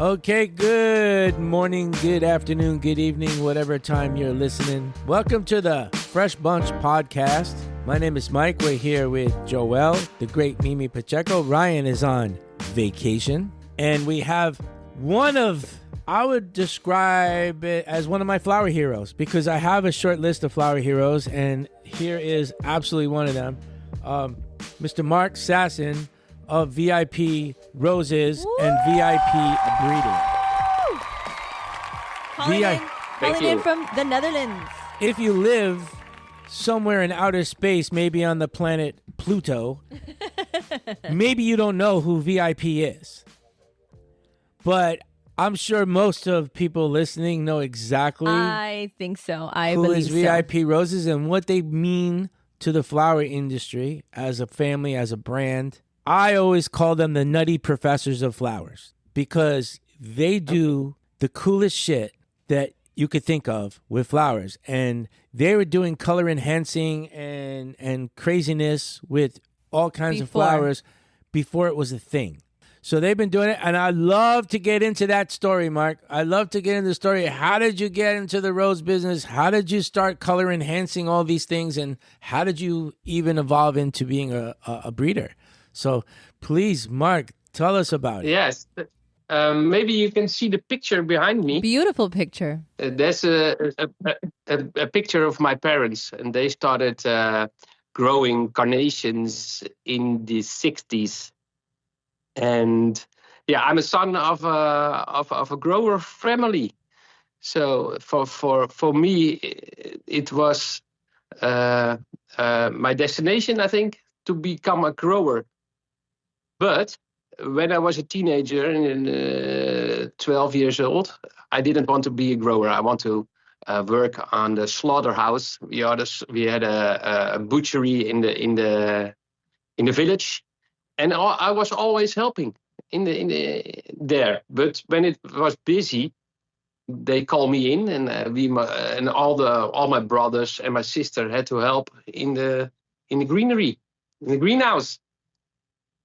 Okay, good morning, good afternoon, good evening, whatever time you're listening. Welcome to the Fresh Bunch podcast. My name is Mike. We're here with Joel, the great Mimi Pacheco. Ryan is on vacation. And we have I would describe it as one of my flower heroes because I have a short list of flower heroes, and here is absolutely one of them. Mr. Marc Sassen of VIP Roses and VIP Breeding. Calling in from the Netherlands. If you live somewhere in outer space, maybe on the planet Pluto, maybe you don't know who VIP is. But I'm sure most of people listening know exactly. I think so. I who believe is so. VIP Roses and what they mean to the flower industry as a family, as a brand. I always call them the nutty professors of flowers because they do the coolest shit that you could think of with flowers. And they were doing color enhancing and craziness with all kinds of flowers before it was a thing. So they've been doing it, and I love to get into that story, Mark. I love to get into the story. How did you get into the rose business? How did you start color enhancing all these things? And how did you even evolve into being a breeder? So please, Mark, tell us about it. Yes. Maybe you can see the picture behind me. Beautiful picture. There's a picture of my parents, and they started growing carnations in the 60s. And yeah, I'm a son of a grower family. So for me, it was my destination, I think, to become a grower. But when I was a teenager and 12 years old, I didn't want to be a grower. I want to work on the slaughterhouse. We had a butchery in the village, and I was always helping in there. But when it was busy, they called me in, and all my brothers and my sister had to help in the greenery, in the greenhouse.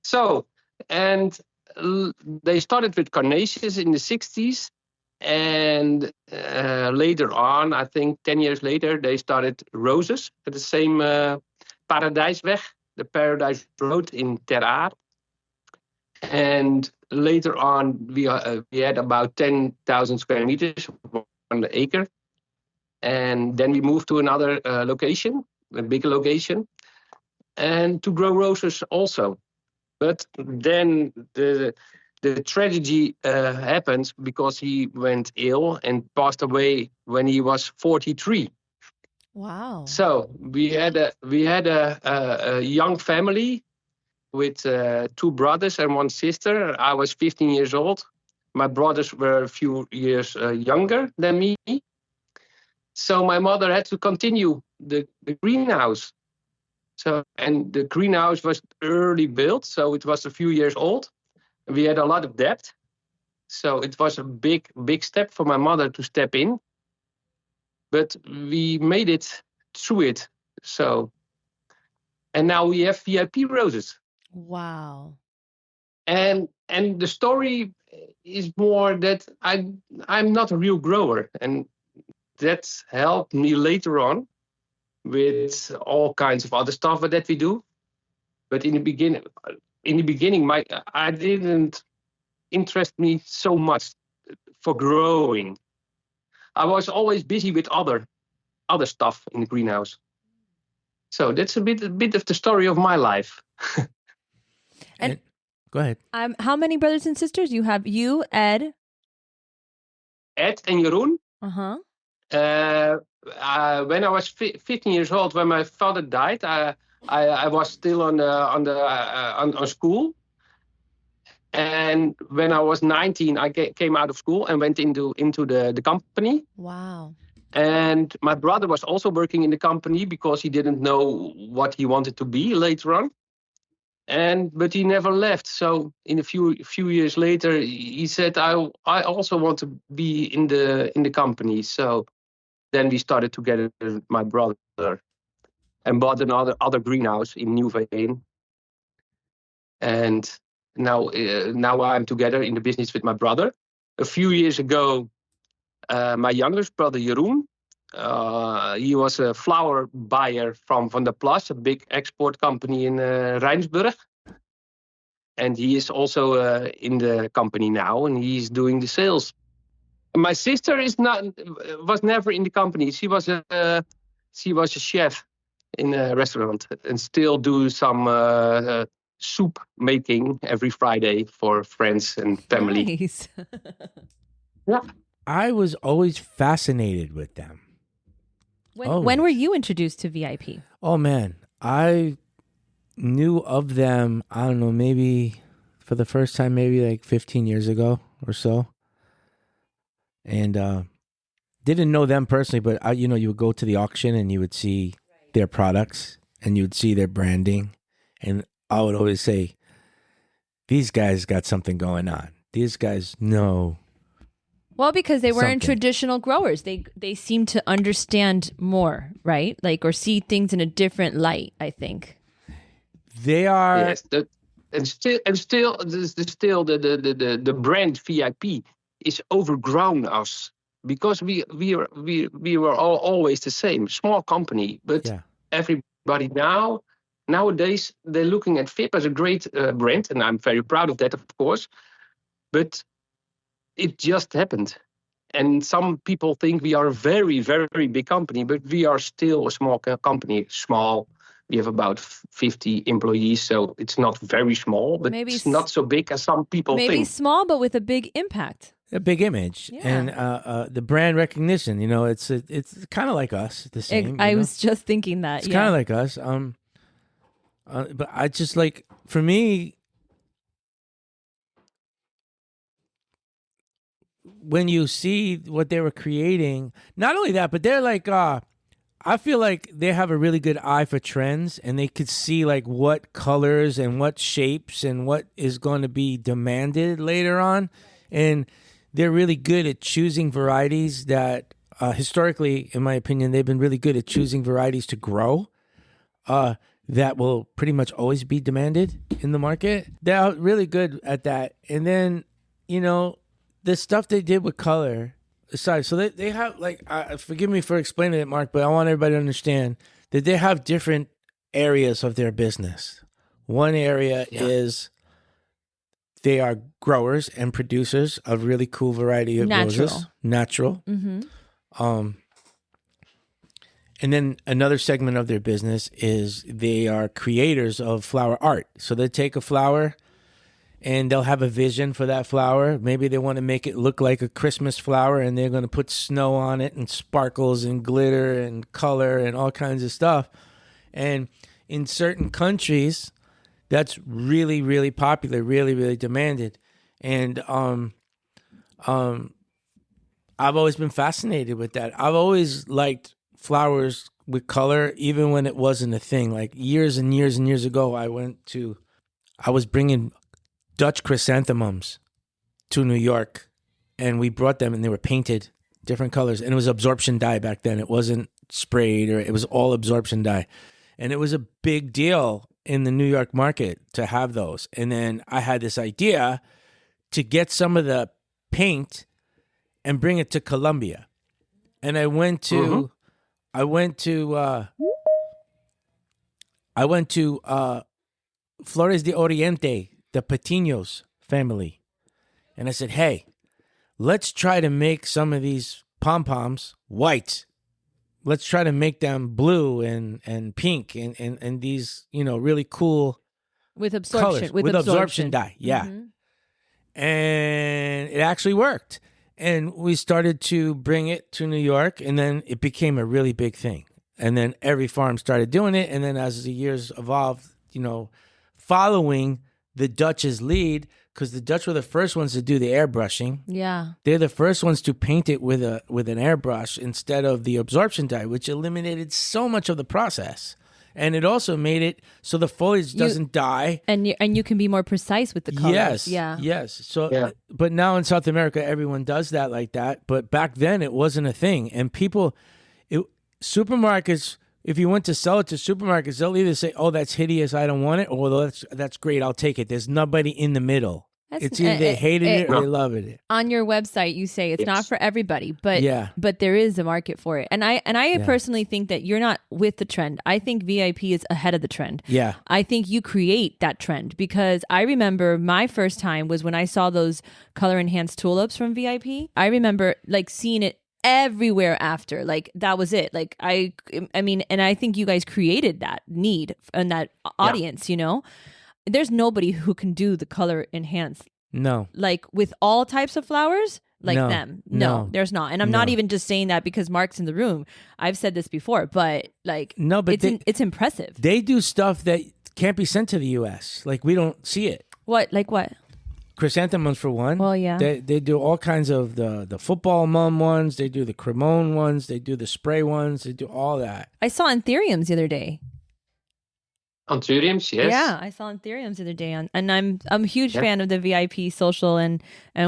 So, and they started with carnations in the 60s. And later on, I think 10 years later, they started roses at the same Paradijsweg, the Paradise Road in Ter Aar. And later on, we had about 10,000 square meters, 1 acre. And then we moved to another location, a bigger location, and to grow roses also. But then the tragedy happened because he went ill and passed away when he was 43. Wow! So we had a young family with 2 brothers and 1 sister. I was 15 years old. My brothers were a few years younger than me. So my mother had to continue the greenhouse. So, and the greenhouse was early built, so it was a few years old. We had a lot of debt. So it was a big step for my mother to step in. But we made it through it. So, and now we have VIP Roses. Wow. And the story is more that I'm not a real grower. And that helped me later on with all kinds of other stuff that we do. But in the beginning, I didn't interest me so much for growing. I was always busy with other stuff in the greenhouse. So that's a bit of the story of my life. And go ahead. How many brothers and sisters? You have Ed and Jeroen. Uh-huh. When I was 15 years old, when my father died, I was still on school. And when I was 19, I came out of school and went into the company. Wow. And my brother was also working in the company because he didn't know what he wanted to be later on. But he never left. So in a few years later, he said, I also want to be in the company. So then we started together with my brother and bought another greenhouse in Nieuwegein. And now I'm together in the business with my brother. a few years ago, my youngest brother, Jeroen, he was a flower buyer from Van der Plas, a big export company in Rijnsburg. And he is also in the company now, and he's doing the sales. My sister was never in the company. She was a chef in a restaurant and still do some soup making every Friday for friends and family. Nice. Yeah. I was always fascinated with them. When were you introduced to VIP? Oh man, I knew of them, I don't know, maybe for the first time, maybe like 15 years ago or so. And didn't know them personally, but you would go to the auction and you would see their products and you would see their branding. And I would always say, these guys got something going on. These guys know. Well, because they weren't something. traditional growers. They seem to understand more, right? Like, or see things in a different light, I think. They are. Yes, still the brand VIP is overgrown us because we were all always the same, small company, but everybody nowadays they're looking at VIP as a great brand, and I'm very proud of that, of course. But it just happened. And some people think we are a very, very big company, but we are still a small company. Small. We have about 50 employees, so it's not very small, but it's not so big as some people think. Maybe small, but with a big impact. A big image. Yeah. And the brand recognition, it's kind of like us, the same. I was just thinking that. It's kind of like us. But I just like, for me, when you see what they were creating, not only that, but they're like, I feel like they have a really good eye for trends, and they could see like what colors and what shapes and what is going to be demanded later on. And they're really good at choosing varieties that historically, in my opinion, they've been really good at choosing varieties to grow that will pretty much always be demanded in the market. They're really good at that. And then, the stuff they did with color aside, so they have like, forgive me for explaining it, Mark, but I want everybody to understand that they have different areas of their business. One area is they are growers and producers of really cool variety of roses. Natural. Mm-hmm. And then another segment of their business is they are creators of flower art. So they take a flower and they'll have a vision for that flower. Maybe they want to make it look like a Christmas flower, and they're going to put snow on it and sparkles and glitter and color and all kinds of stuff. And in certain countries, that's really, really popular, really, really demanded. And I've always been fascinated with that. I've always liked flowers with color, even when it wasn't a thing. Like years and years and years ago, I was bringing Dutch chrysanthemums to New York, and we brought them, and they were painted different colors, and it was absorption dye back then. It wasn't sprayed, or it was all absorption dye, and it was a big deal in the New York market to have those. And then I had this idea to get some of the paint and bring it to Colombia, and I went to Flores de Oriente, the Patiños family. And I said, hey, let's try to make some of these pom-poms white. Let's try to make them blue and pink and these, really cool with absorption. colors. With absorption dye. Yeah. Mm-hmm. And it actually worked. And we started to bring it to New York, and then it became a really big thing. And then every farm started doing it. And then as the years evolved, following the Dutch's lead, because the Dutch were the first ones to do the airbrushing. Yeah. They're the first ones to paint it with an airbrush instead of the absorption dye, which eliminated so much of the process. And it also made it so the foliage doesn't die. And you can be more precise with the colors. Yes. So, but now in South America, everyone does that like that. But back then, it wasn't a thing. And supermarkets, if you went to sell it to supermarkets, they'll either say, oh, that's hideous, I don't want it, or that's great, I'll take it. There's nobody in the middle. It's either they hated it or they loved it. On your website, you say it's not for everybody, but Yeah. but there is a market for it. And I personally think that you're not with the trend. I think VIP is ahead of the trend. Yeah. I think you create that trend, because I remember my first time was when I saw those color enhanced tulips from VIP. I remember like seeing it everywhere after. Like that was it. Like I mean, and I think you guys created that need and that audience, you know? There's nobody who can do the color enhanced No. like with all types of flowers like No. them. No. There's not. And I'm not even just saying that because Marc's in the room. I've said this before, but like No, but it's impressive. They do stuff that can't be sent to the US. Like we don't see it. What? Like what? Chrysanthemums for one. Well, yeah. They do all kinds of the football mum ones. They do the cremone ones. They do the spray ones. They do all that. I saw anthuriums the other day. Anthuriums, yes. Yeah, I saw anthuriums the other day, and I'm a huge fan of the VIP social and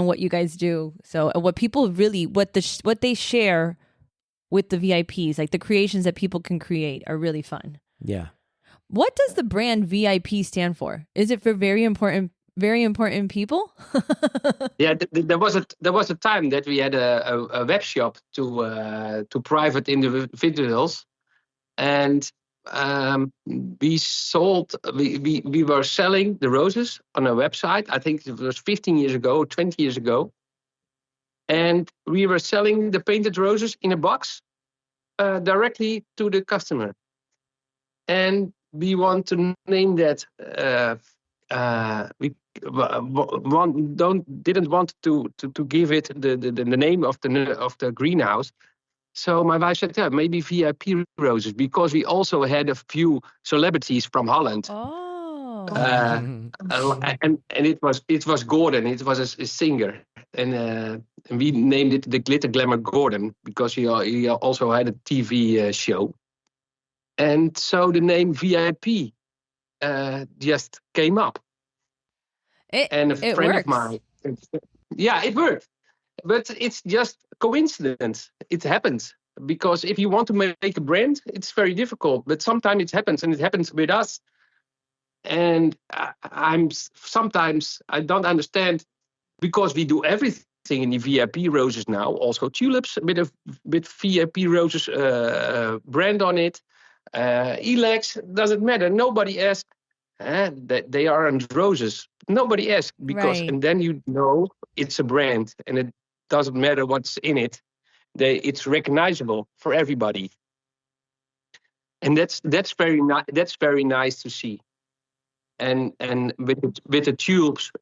what you guys do. So what people really what they share with the VIPs, like the creations that people can create, are really fun. Yeah. What does the brand VIP stand for? Is it for very important people? Yeah, there was a time that we had a web shop to private individuals, and we were selling the roses on a website. I think it was 15 years ago, 20 years ago, and we were selling the painted roses in a box directly to the customer, and we want to name that. We didn't want to give it the name of the greenhouse. So my wife said, yeah, maybe VIP roses, because we also had a few celebrities from Holland. Oh. And it was Gordon. It was a singer, and we named it the Glitter Glamour Gordon, because he also had a TV show. And so the name VIP just came up. And a friend of mine, yeah, it worked. But it's just coincidence. It happens. Because if you want to make a brand, it's very difficult. But sometimes it happens, and it happens with us. And sometimes I don't understand, because we do everything in the VIP roses now. Also tulips with VIP roses brand on it. Elex, doesn't matter. Nobody asks that they aren't roses. Nobody asks, because Right. And then you know it's a brand, and it doesn't matter what's in it. It's recognizable for everybody, and that's very nice to see. And with the tubes,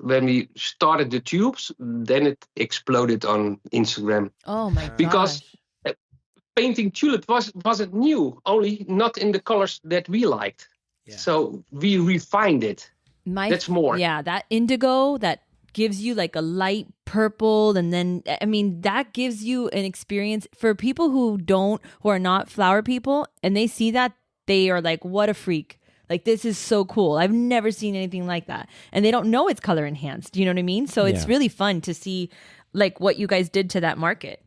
when we started the tubes, then it exploded on Instagram. Oh my gosh. Because painting tulip wasn't new, only not in the colors that we liked. Yeah. So we refined it. That's more. Yeah, that indigo that gives you like a light purple, and then I mean that gives you an experience for people who are not flower people, and they see that, they are like, what a freak. Like, this is so cool. I've never seen anything like that. And they don't know it's color enhanced. You know what I mean? So it's really fun to see like what you guys did to that market.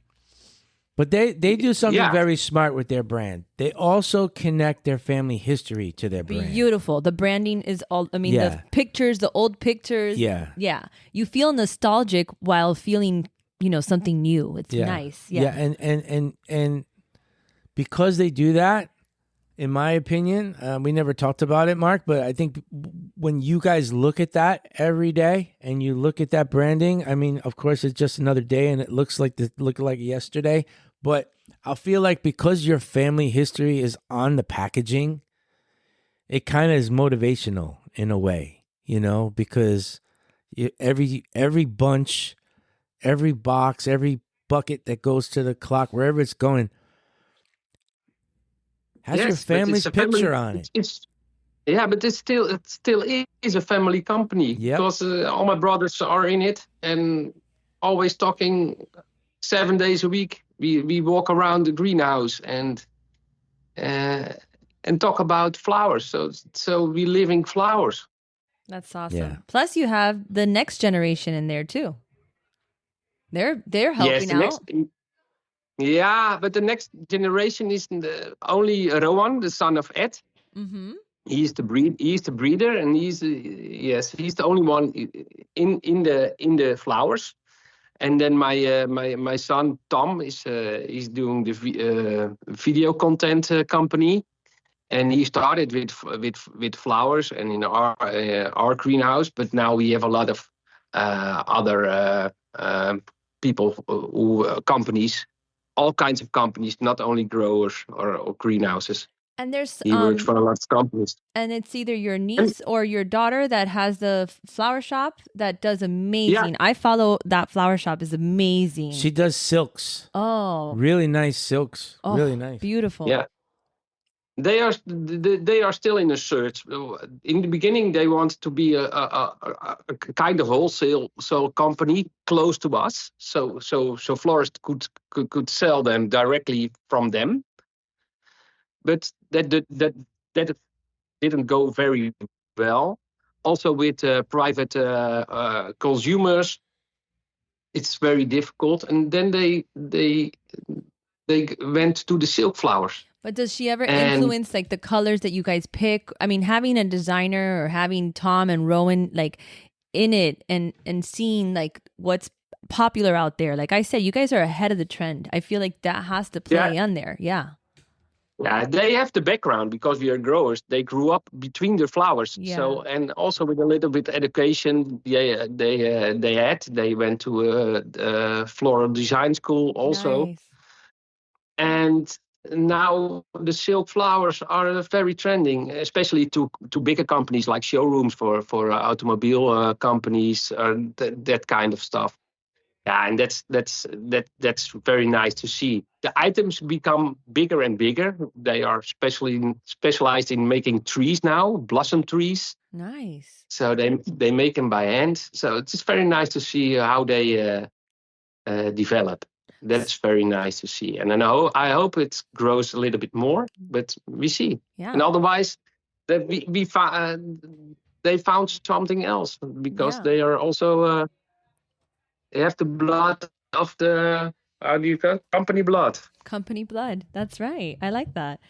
But they do something very smart with their brand. They also connect their family history to their brand. Beautiful. The branding is all, I mean, the pictures, the old pictures. Yeah. Yeah. You feel nostalgic while feeling, something new. It's nice. Yeah. And because they do that, in my opinion, we never talked about it, Marc, but I think when you guys look at that every day and you look at that branding, I mean, of course, it's just another day and it looks like yesterday, but I feel like because your family history is on the packaging, it kind of is motivational in a way, because every bunch, every box, every bucket that goes to the clock, wherever it's going, has your family's picture on it. But it still is a family company. Yep. Because all my brothers are in it, and always talking 7 days a week. We walk around the greenhouse and talk about flowers. So we living flowers. That's awesome. Yeah. Plus, you have the next generation in there too. They're helping out. Yeah, but the next generation is only Rowan, the son of Ed. Mm-hmm. He's the breeder, and he's the only one in the flowers. And then my son Tom is doing the video content company, and he started with flowers and in our greenhouse. But now we have a lot of other people companies, all kinds of companies, not only growers or greenhouses. And there's He works for a lot of companies. and it's either your niece or your daughter that has the flower shop that does amazing. Yeah. I follow that flower shop, is amazing. She does silks. Oh, Really nice silks. oh, Really nice. beautiful. Yeah. They are still in a search. In the beginning, they want to be a kind of wholesale company close to us, so florists could sell them directly from them. But that didn't go very well. Also with private consumers, it's very difficult. And then they went to the silk flowers. But does she ever influence like the colors that you guys pick? I mean, having a designer or having Tom and Rowan like in it and seeing like what's popular out there. Like I said, you guys are ahead of the trend. I feel like that has to play on there. Yeah. Yeah, they have the background because we are growers. They grew up between the flowers. Yeah. So, and also with a little bit education, they went to a floral design school also. Nice. And now the silk flowers are very trending, especially to bigger companies like showrooms for automobile companies, that kind of stuff. Yeah, and that's very nice to see. The items become bigger and bigger. They are specialized in making trees now, blossom trees. Nice. So they make them by hand. So it's just very nice to see how they develop. That's very nice to see. And I hope it grows a little bit more, but we see. Yeah. And otherwise, that they found something else because they are also. They have the blood of the company blood. Company blood. That's right. I like that.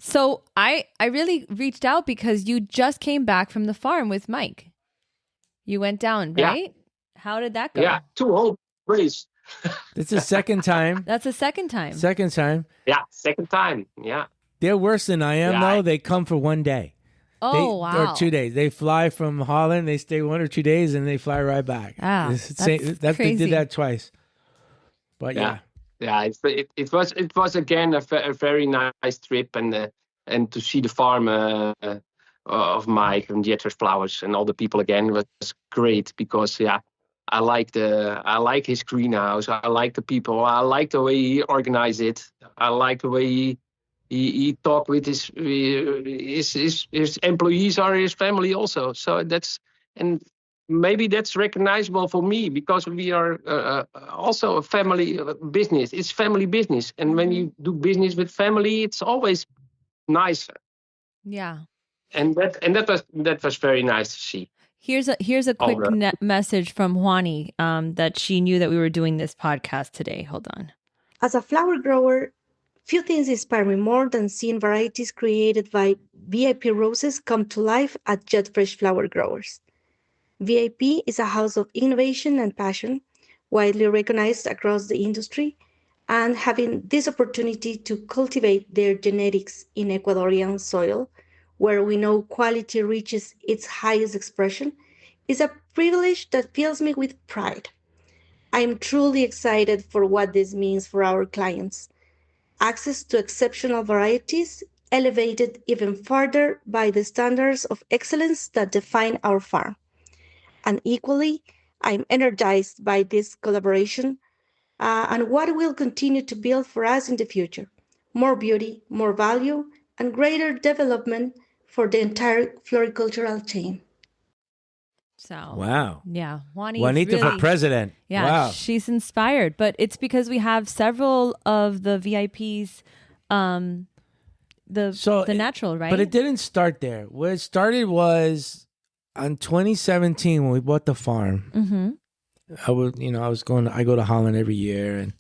So I really reached out because you just came back from the farm with Mike. You went down, right? Yeah. How did that go? Yeah, 2 whole days. It's the second time. That's the second time. Second time. Yeah, second time. Yeah. They're worse than I am, though. They come for 1 day. Oh, wow. Or 2 days. They fly from Holland. They stay 1 or 2 days, and they fly right back. Ah, that's crazy. They did that twice. But yeah. It was again a very nice trip, and to see the farm of Mike and Jetter's flowers and all the people again was great because I like his greenhouse. I like the people. I like the way he organized it. I like the way he talked with his employees or his family also. So and maybe that's recognizable for me because we are also a family business. It's family business. And when you do business with family, it's always nicer. Yeah. And that was very nice to see. Here's a quick message from Juani that she knew that we were doing this podcast today. Hold on. As a flower grower, few things inspire me more than seeing varieties created by VIP Roses come to life at Jet Fresh Flower Growers. VIP is a house of innovation and passion, widely recognized across the industry, and having this opportunity to cultivate their genetics in Ecuadorian soil, where we know quality reaches its highest expression, is a privilege that fills me with pride. I am truly excited for what this means for our clients. Access to exceptional varieties, elevated even further by the standards of excellence that define our farm. And equally, I'm energized by this collaboration and what will continue to build for us in the future. More beauty, more value, and greater development for the entire floricultural chain. So wow, yeah, Juanita for president. Yeah, wow. She's inspired, but it's because we have several of the VIPs, the natural, right? But it didn't start there. Where it started was in 2017 when we bought the farm. Mm-hmm. I go to Holland every year, and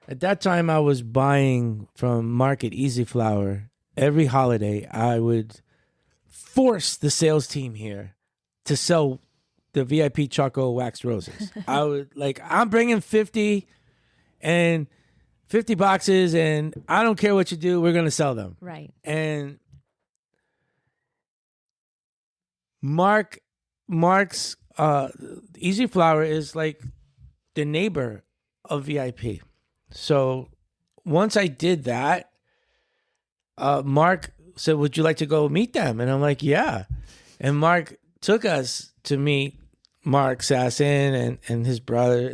at that time I was buying from Market Easy Flower every holiday, I would force the sales team here to sell the VIP Choco wax roses. I would I'm bringing 50 boxes, and I don't care what you do, we're going to sell them. Right. And Marc's Easy Flower is like the neighbor of VIP. So once I did that, Marc said, "Would you like to go meet them?" And I'm like, "Yeah." And Marc took us to meet Marc Sassen and his brother,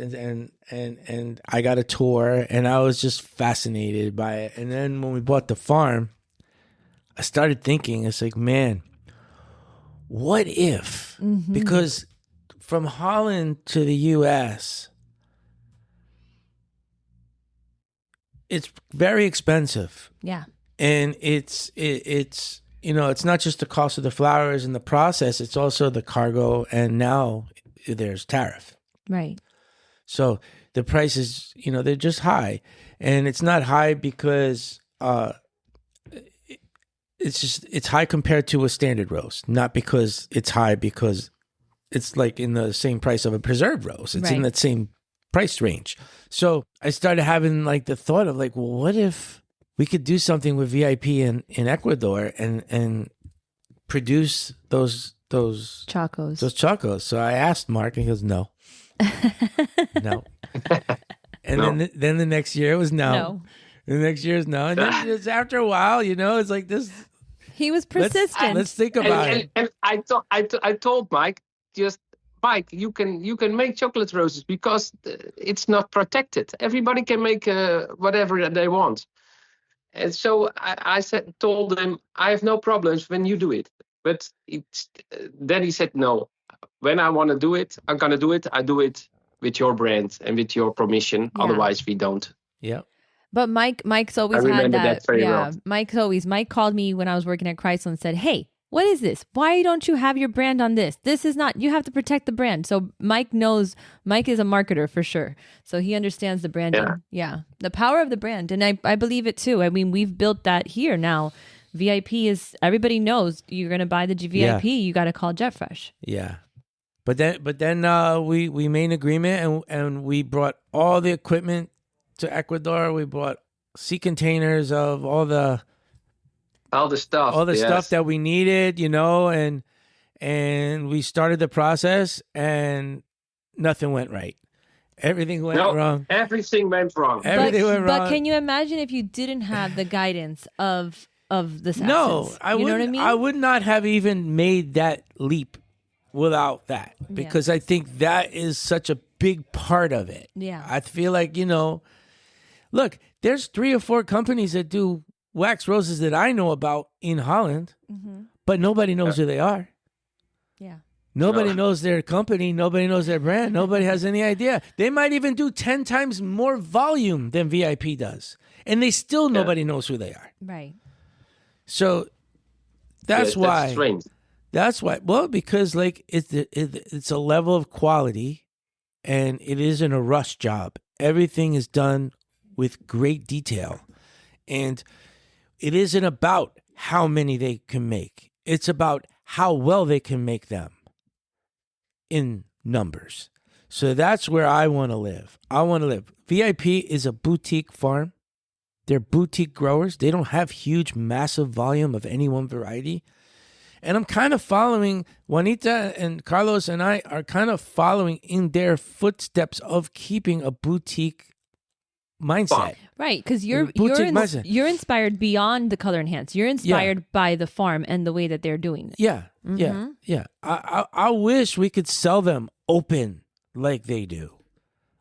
and I got a tour, and I was just fascinated by it. And then when we bought the farm, I started thinking, it's like, man, what if? Because from Holland to the U.S., it's very expensive. Yeah. And it's it's not just the cost of the flowers and the process, it's also the cargo, and now there's tariff. Right. So the prices, they're just high. And it's not high because it's high compared to a standard rose, not because it's high because it's like in the same price of a preserved rose. It's in Right. that same price range. So I started having the thought of well, what if we could do something with VIP in Ecuador and produce those Chocos. chocos. So I asked Marc, and he goes, no. No. And No. then the next year it was no. No. The next year is no. And then just after a while, it's like this. He was persistent. Let's think about it. And I told Mike, Mike, you can make chocolate roses because it's not protected. Everybody can make whatever they want. And so I told him, I have no problems when you do it. But then he said, no, when I want to do it, I'm going to do it. I do it with your brand and with your permission. Yeah. Otherwise, we don't. Yeah. But Mike's always I had remember that. that very Yeah. well. Mike called me when I was working at Chrysler and said, "Hey, what is this? Why don't you have your brand on this? This is not, you have to protect the brand." So Mike is a marketer for sure. So he understands the branding. Yeah. The power of the brand. And I believe it too. I mean, we've built that here now. VIP is, everybody knows you're going to buy the VIP, you got to call JetFresh. Yeah. But then we made an agreement, and we brought all the equipment to Ecuador. We brought sea containers of all the stuff that we needed, and we started the process, and nothing went right. Everything went wrong. Everything went wrong. Everything went wrong. But can you imagine if you didn't have the guidance of the Sassens? No, I you would. know what I mean? I would not have even made that leap without that, because I think that is such a big part of it. Yeah. I feel like, look, there's 3 or 4 companies that do wax roses that I know about in Holland, but nobody knows who they are. Yeah. Nobody knows their company. Nobody knows their brand. Nobody has any idea. They might even do 10 times more volume than VIP does, and they still nobody knows who they are. Right. So that's why. That's strange. That's why. Well, because it's a level of quality, and it isn't a rush job. Everything is done with great detail, and it isn't about how many they can make. It's about how well they can make them in numbers. So that's where I want to live. I want to live. VIP is a boutique farm. They're boutique growers. They don't have huge, massive volume of any one variety. And I'm kind of following, Juanita and Carlos and I are kind of following in their footsteps of keeping a boutique mindset. Right, because you're mindset. you're inspired beyond the color enhance. You're inspired by the farm and the way that they're doing it. Yeah, yeah. I wish we could sell them open like they do.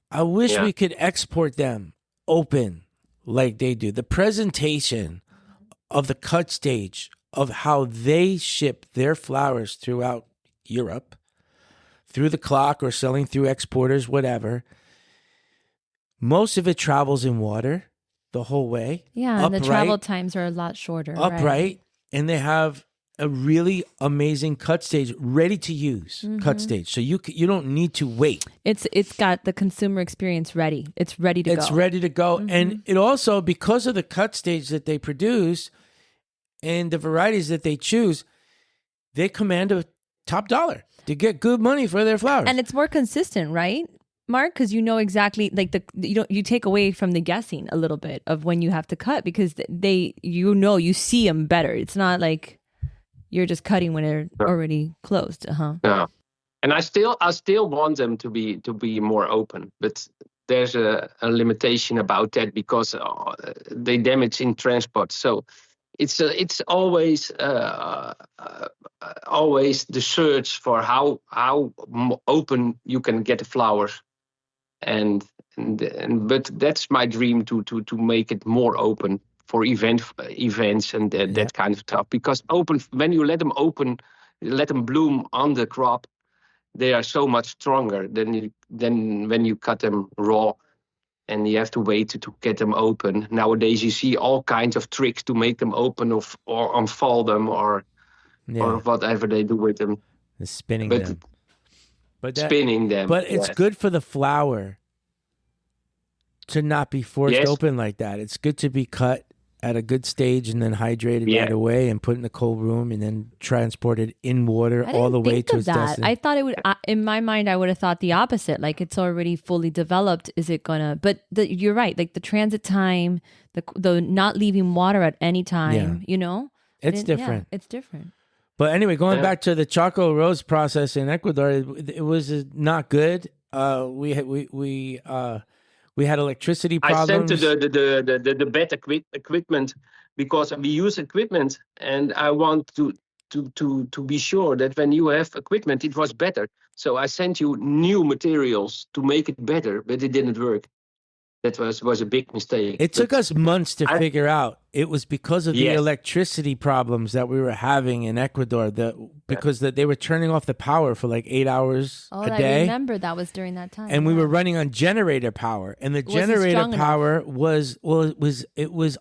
I wish we could export them open like they do. The presentation of the cut stage of how they ship their flowers throughout Europe, through the clock or selling through exporters, whatever. Most of it travels in water the whole way. Yeah, and the travel times are a lot shorter. Upright, right? and they have a really amazing cut stage, ready to use cut stage. So you don't need to wait. It's got the consumer experience ready. It's ready to go. It's ready to go. And it also, because of the cut stage that they produce, and the varieties that they choose, they command a top dollar to get good money for their flowers. And it's more consistent, right, Mark? Because you know exactly, like you take away from the guessing a little bit of when you have to cut, because you see them better. It's not like you're just cutting when they're already closed. Yeah. And I still want them to be more open, but there's a limitation about that because they damage in transport. So it's always the search for how open you can get the flowers, but that's my dream to make it more open for events and that kind of stuff. Because when you let them bloom on the crop, they are so much stronger than when you cut them raw. And you have to wait to get them open. Nowadays, you see all kinds of tricks to make them open or unfold them or whatever they do with them. Spinning them. But it's good for the flower to not be forced open like that. It's good to be cut at a good stage and then hydrated right away and put in a cold room and then transported in water all the way to its destination. I thought it would, in my mind, I would have thought the opposite. Like, it's already fully developed. Is it gonna, but you're right. Like the transit time, the not leaving water at any time, you know? It's different. Yeah, it's different. But anyway, going back to the Choco Rose process in Ecuador, it was not good. We had electricity problems. I sent the bad equipment because we use equipment, and I want to be sure that when you have equipment, it was better. So I sent you new materials to make it better, but it didn't work. That was a big mistake. It took us months to figure out. It was because of the electricity problems that we were having in Ecuador, because they were turning off the power for like 8 hours a day. I remember that was during that time. And we were running on generator power, and the generator power was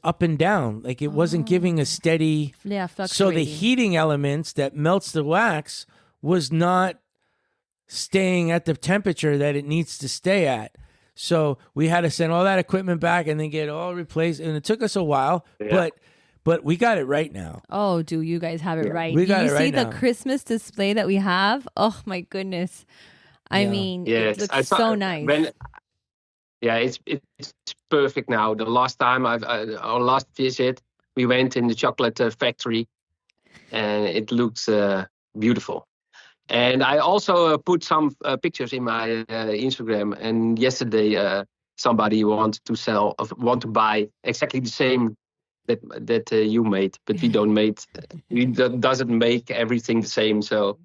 up and down. Like it wasn't giving a steady. Yeah, fluctuating. So the heating elements that melts the wax was not staying at the temperature that it needs to stay at. So we had to send all that equipment back and then get it all replaced. And it took us a while, but we got it right now. Oh, do you guys have it right? We got it right now. You see the Christmas display that we have? Oh, my goodness. I mean, it looks so nice. It's perfect now. The last time, our last visit, we went in the chocolate factory, and it looks beautiful. And I also put some pictures in my Instagram. And yesterday, somebody want to buy exactly the same that you made, but we don't make. We doesn't make everything the same. So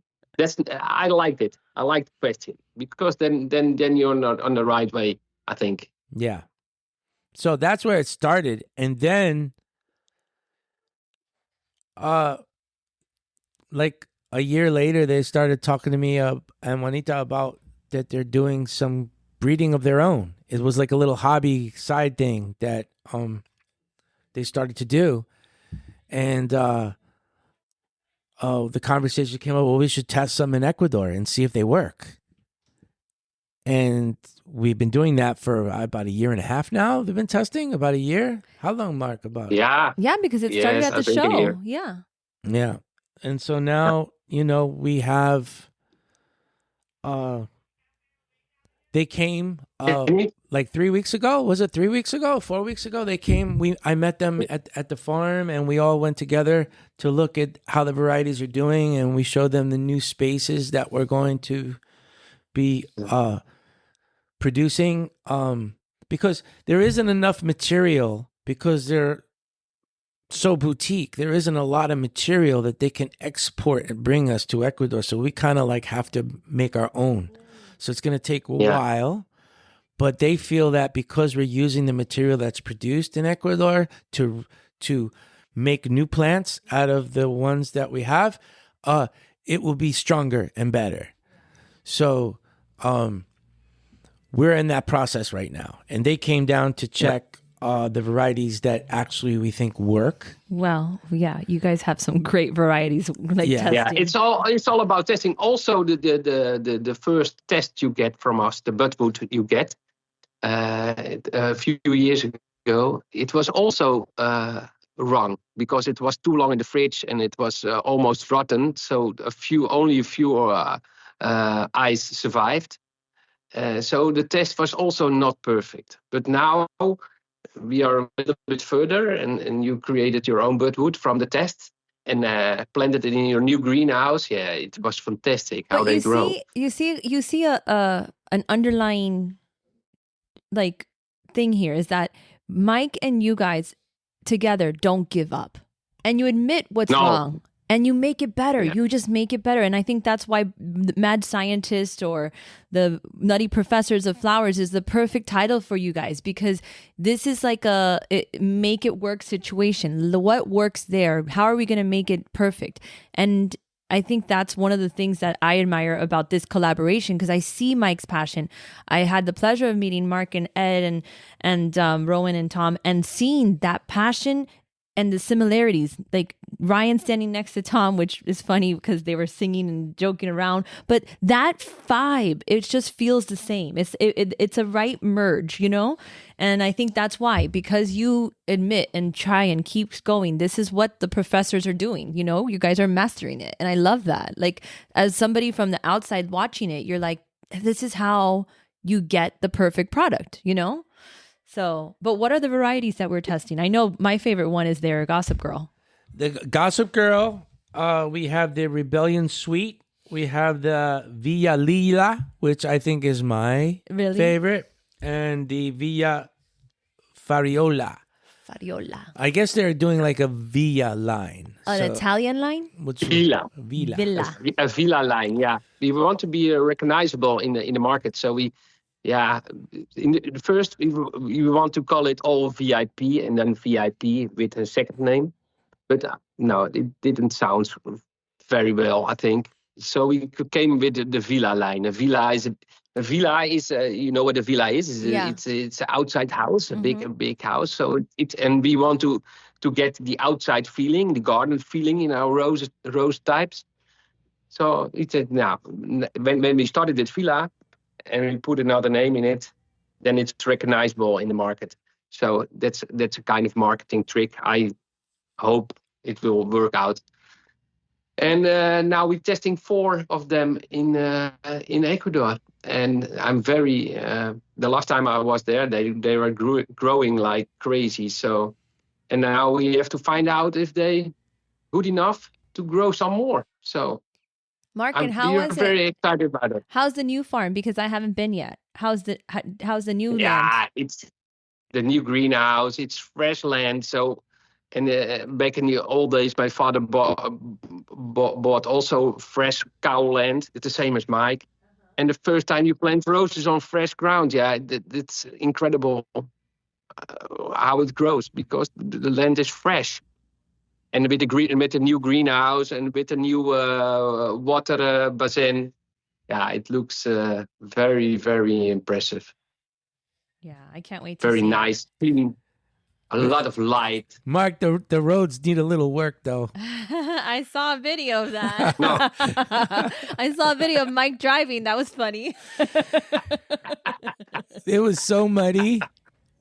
I liked it. I like the question because then you're not on the right way, I think. Yeah. So that's where it started, and then, like. A year later, they started talking to me and Juanita about that they're doing some breeding of their own. It was like a little hobby side thing that they started to do. And the conversation came up, well, we should test some in Ecuador and see if they work. And we've been doing that for about a year and a half now. They've been testing about a year. How long, Mark? About Yeah, because it started at the show. Yeah. And so now, we have, they came like 3 weeks ago. Was it 3 weeks ago? 4 weeks ago? They came. I met them at the farm, and we all went together to look at how the varieties are doing, and we showed them the new spaces that we're going to be producing, because there isn't enough material, because they're so boutique. There isn't a lot of material that they can export and bring us to Ecuador. So we kind of like have to make our own. So it's going to take a while, but they feel that because we're using the material that's produced in Ecuador to make new plants out of the ones that we have, it will be stronger and better. So we're in that process right now. And they came down to check the varieties that actually we think work. Well, you guys have some great varieties. Testing. Yeah, it's all about testing. Also, the first test you get from us, the budwood you get a few years ago, it was also wrong because it was too long in the fridge and it was almost rotten. So only a few eyes survived. So the test was also not perfect. But now we are a little bit further, and you created your own budwood from the test and planted it in your new greenhouse. Yeah, it was fantastic how they grow. You see an underlying like thing here is that Mike and you guys together don't give up, and you admit what's wrong. And you make it better. Yeah. You just make it better. And I think that's why the Mad Scientist or the Nutty Professors of Flowers is the perfect title for you guys, because this is like a make it work situation. What works there? How are we going to make it perfect? And I think that's one of the things that I admire about this collaboration, because I see Mike's passion. I had the pleasure of meeting Mark and Ed and Rowan and Tom, and seeing that passion and the similarities, like Ryan standing next to Tom, which is funny because they were singing and joking around, but that vibe, it just feels the same. It's a right merge, you know? And I think that's why, because you admit and try and keep going. This is what the professors are doing, you know? You guys are mastering it. And I love that. Like, as somebody from the outside watching it, you're like, this is how you get the perfect product, you know? So, but what are the varieties that we're testing? I know my favorite one is their Gossip Girl. The Gossip Girl, we have the Rebellion Sweet. We have the Villa Lila, which I think is my favorite. And the Villa Fariola. I guess they're doing like a Villa line. An Italian line? Villa. A Villa line, yeah. We want to be recognizable in the market, so we... Yeah, first we want to call it all VIP and then VIP with a second name. But no, it didn't sound very well, I think. So we came with the Villa line. A villa is you know what a villa is? It's an outside house, a big house. So and we want to get the outside feeling, the garden feeling in our rose types. So it said, now when we started with Villa, and we put another name in it, then it's recognizable in the market. So that's a kind of marketing trick. I hope it will work out. And now we're testing 4 of them in Ecuador. And I'm very... the last time I was there, they were growing like crazy. So, and now we have to find out if they good enough to grow some more. So... Mark, and how was it? I'm very excited about it. How's the new farm? Because I haven't been yet. How's the new land? Yeah, it's the new greenhouse. It's fresh land. So, and back in the old days, my father bought also fresh cow land. It's the same as Mike. And the first time you plant roses on fresh ground, yeah, it's incredible how it grows because the land is fresh. And with the new greenhouse and with the new water basin, yeah, it looks very, very impressive. Yeah, I can't wait to very see nice. A lot of light. Mark, the roads need a little work, though. I saw a video of that. No. I saw a video of Mike driving. That was funny. It was so muddy.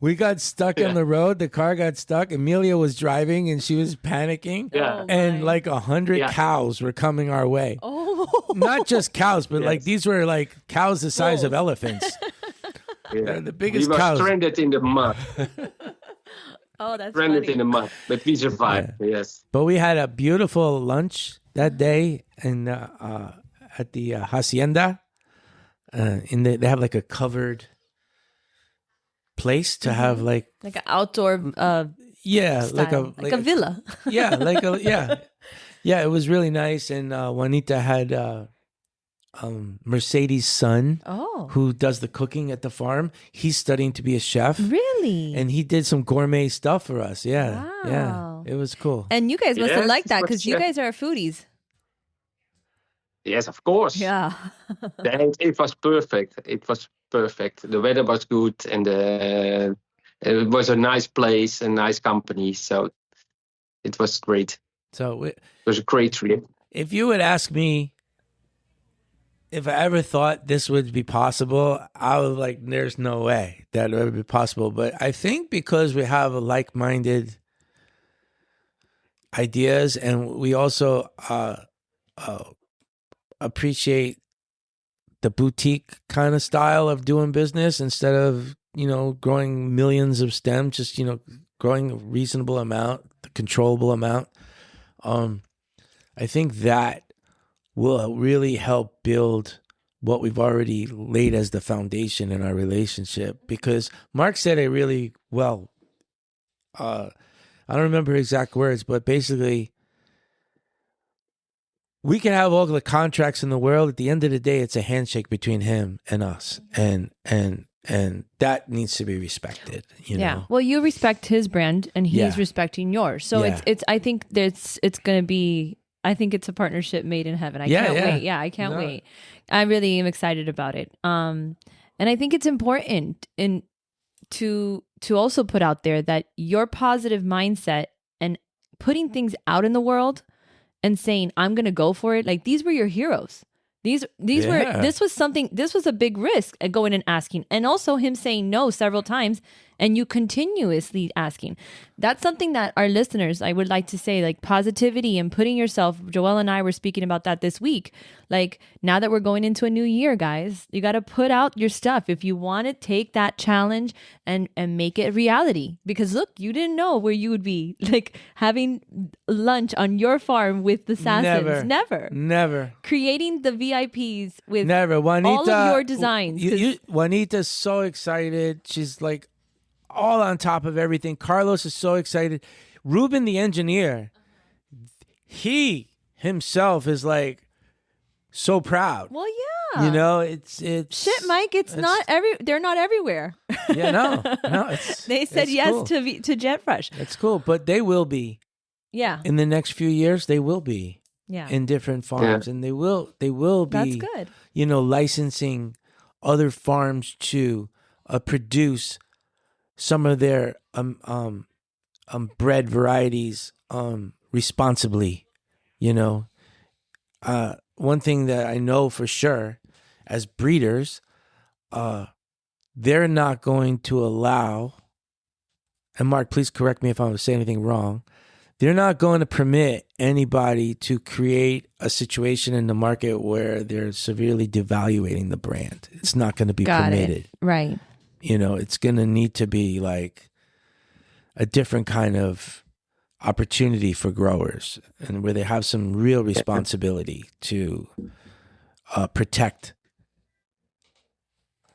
We got stuck on the road. The car got stuck. Amelia was driving and she was panicking. Yeah. And like 100 cows were coming our way. Oh. Not just cows, but like these were like cows the size of elephants. Yeah. The biggest we cows. were stranded in the mud. Oh, that's stranded funny. in the mud. But we survived, yes. But we had a beautiful lunch that day at the hacienda. They have like a covered place to have like an outdoor yeah style. like a villa. Yeah, it was really nice. And Juanita had Mercedes' son who does the cooking at the farm. He's studying to be a chef. Really? And he did some gourmet stuff for us. Yeah. Wow. Yeah, it was cool. And you guys must have liked that because you guys are foodies. Yes, of course. Yeah. It was perfect. It was perfect. The weather was good, and it was a nice place, a nice company. So it was great. So it was a great trip. If you would ask me if I ever thought this would be possible, I was like, there's no way that it would be possible. But I think because we have a like-minded ideas, and we also appreciate the boutique kind of style of doing business instead of, growing millions of stems, just, growing a reasonable amount, the controllable amount. I think that will really help build what we've already laid as the foundation in our relationship, because Marc said it really well. I don't remember exact words, but basically, we can have all the contracts in the world. At the end of the day, it's a handshake between him and us, and that needs to be respected. know? Well, you respect his brand, and he's Yeah. respecting yours. So Yeah. it's. I think it's going to be. I think it's a partnership made in heaven. I can't wait. Yeah, I can't wait. I really am excited about it. And I think it's important to also put out there that your positive mindset and putting things out in the world and saying, I'm going to go for it. Like, these were your heroes. These were, this was a big risk at going and asking. And also him saying no several times and you continuously asking. That's something that our listeners, I would like to say, like positivity and putting yourself, Joelle and I were speaking about that this week. Like, now that we're going into a new year, guys, you got to put out your stuff. If you want to take that challenge and make it reality, because look, you didn't know where you would be, like having lunch on your farm with the Sassens. Never. Creating the VIPs with Juanita, all of your designs. Juanita's so excited. She's like all on top of everything. Carlos is so excited. Ruben, the engineer, he himself is like so proud. Well, yeah. It's shit, Mike. They're not everywhere. Yeah, no. They said yes cool. to Jet Fresh. That's cool, but they will be. Yeah. In the next few years, they will be. Yeah. In different farms, and they will be. That's good. Licensing other farms to produce some of their bred varieties responsibly. One thing that I know for sure, as breeders, they're not going to allow. And Marc, please correct me if I'm saying anything wrong. They're not going to permit anybody to create a situation in the market where they're severely devaluating the brand. It's not going to be permitted. Right. It's going to need to be like a different kind of opportunity for growers, and where they have some real responsibility to protect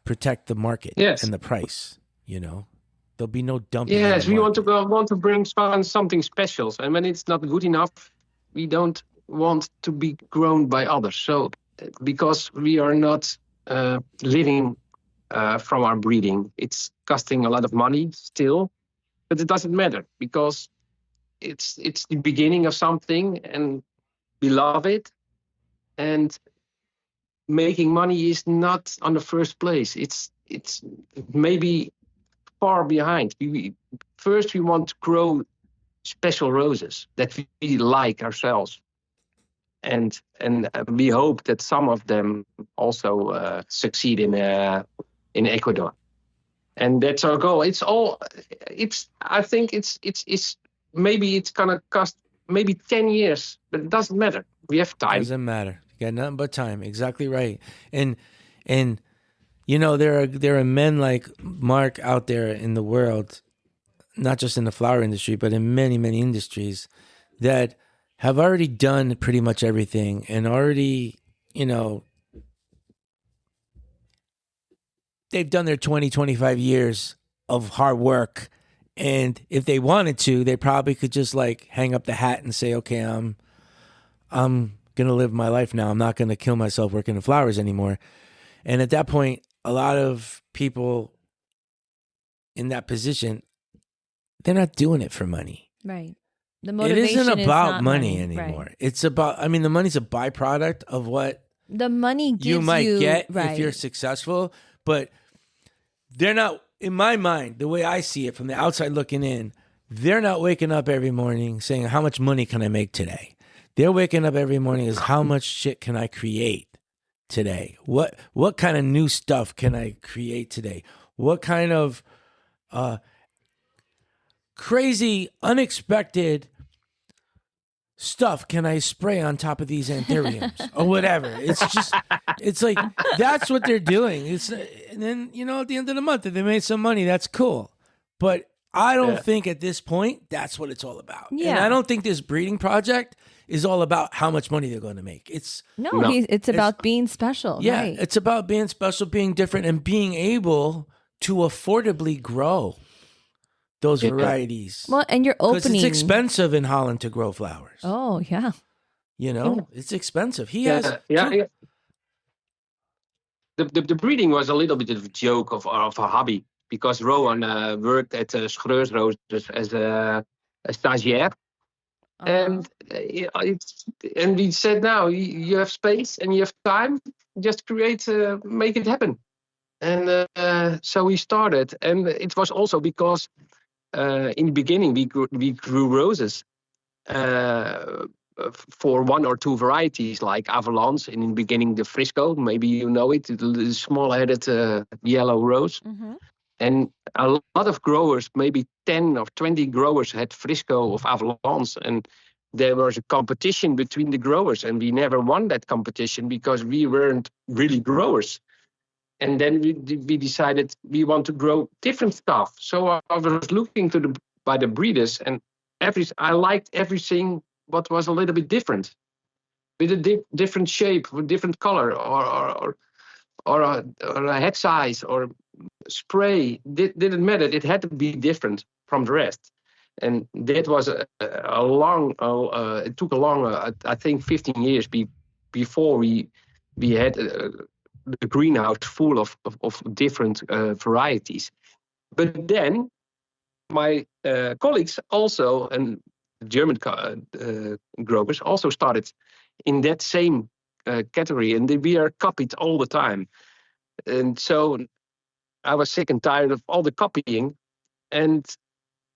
the market and the price. There'll be no dumping. Yes, we want to bring something special, and when it's not good enough, we don't want to be grown by others. So, because we are not living from our breeding, it's costing a lot of money still, but it doesn't matter because it's the beginning of something, and we love it. And making money is not on the first place. It's maybe far behind. We want to grow special roses that we like ourselves, and we hope that some of them also succeed in Ecuador, and that's our goal. I think it's maybe it's gonna cost maybe 10 years, but it doesn't matter. We have time. Doesn't matter. You got nothing but time. Exactly right. And there are men like Marc out there in the world, not just in the flower industry, but in many, many industries, that have already done pretty much everything and already, they've done their 20, 25 years of hard work. And if they wanted to, they probably could just like hang up the hat and say, okay, I'm going to live my life now. I'm not going to kill myself working in flowers anymore. And at that point, a lot of people in that position, they're not doing it for money. Right. The motivation it isn't about is money anymore. Right. It's about, the money's a byproduct of what the money gives you might get right. if you're successful. But they're not, in my mind, the way I see it from the outside looking in, they're not waking up every morning saying, how much money can I make today? They're waking up every morning as, how much shit can I create today? What kind of new stuff can I create today? What kind of crazy, unexpected stuff can I spray on top of these anthuriums or whatever. It's like that's what they're doing. And then at the end of the month, if they made some money, that's cool. But I don't think at this point that's what it's all about. Yeah. And I don't think this breeding project is all about how much money they're going to make. It's about being special. Yeah, right. it's about being special, being different, and being able to affordably grow those varieties. Well, and you're Because opening. it's expensive in Holland to grow flowers. Oh yeah. It's expensive. He Yeah, has yeah. The breeding was a little bit of a joke of a hobby because Rowan worked at Schreurs Roses as a stagiaire. And and we said, now you have space and you have time, just make it happen. And so we started, and it was also because in the beginning we grew roses for one or two varieties like Avalance, and in the beginning the Frisco, maybe you know it, the small-headed yellow rose. Mm-hmm. And a lot of growers, maybe 10 or 20 growers had Frisco of Avalance. And there was a competition between the growers. And we never won that competition because we weren't really growers. And then we decided we want to grow different stuff. So I was looking by the breeders. And I liked everything what was a little bit different. With a different shape, with different color, or a head size, or spray, didn't matter. It had to be different from the rest, and that was a long. It took a long, I think, 15 years before we had the greenhouse full of different varieties. But then my colleagues also, and German growers also started in that same category, and we are copied all the time. And so I was sick and tired of all the copying, and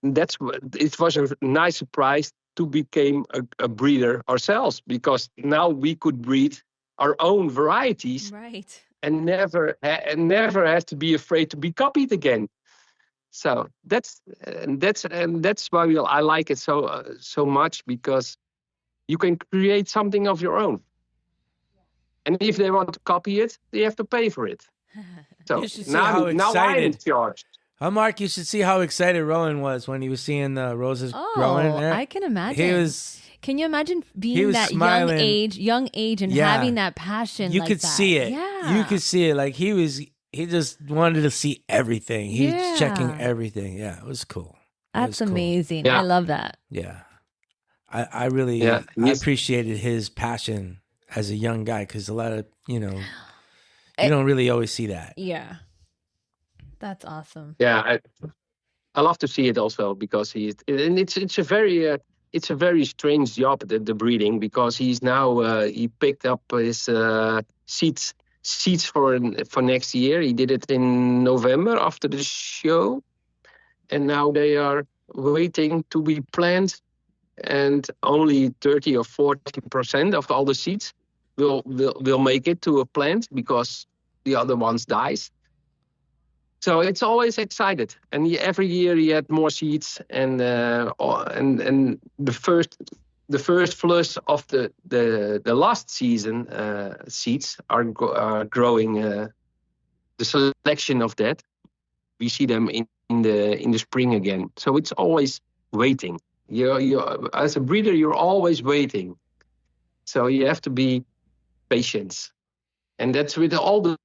it was a nice surprise to become a breeder ourselves, because now we could breed our own varieties, Right. and never have to be afraid to be copied again. So that's why I like it so much, because you can create something of your own. And if they want to copy it, they have to pay for it. So You should see how now I'm in excited. charge. Mark, you should see how excited Rowan was when he was seeing the roses growing. I can imagine. He was. Can you imagine being that smiling. young age, and having that passion? You like could that? see it. Yeah. You could see it. Like he just wanted to see everything. He's checking everything. Yeah, it was cool. That's amazing. Yeah. I love that. Yeah. I really I appreciated his passion as a young guy, because a lot of, you don't really always see that. Yeah. That's awesome. Yeah, I love to see it also, because it's a very strange job, the breeding, because he's now he picked up his seeds for next year. He did it in November after the show, and now they are waiting to be planted, and only 30 or 40% of all the seeds will make it to a plant, because the other ones dies. So it's always excited, and every year he had more seeds, and the first flush of the last season seeds are growing. The selection of that, we see them in the spring again. So it's always waiting. You as a breeder, you're always waiting. So you have to be patient. And that's with all the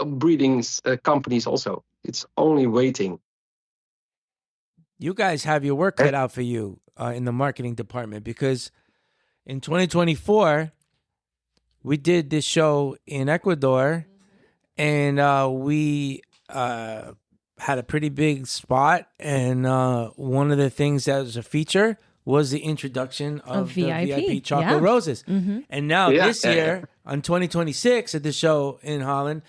breeding companies also. It's only waiting. You guys have your work cut out for you in the marketing department, because in 2024, we did this show in Ecuador, and we had a pretty big spot. And one of the things that was a feature was the introduction of the VIP Choco Roses. Mm-hmm. And now this year, on 2026 at the show in Holland,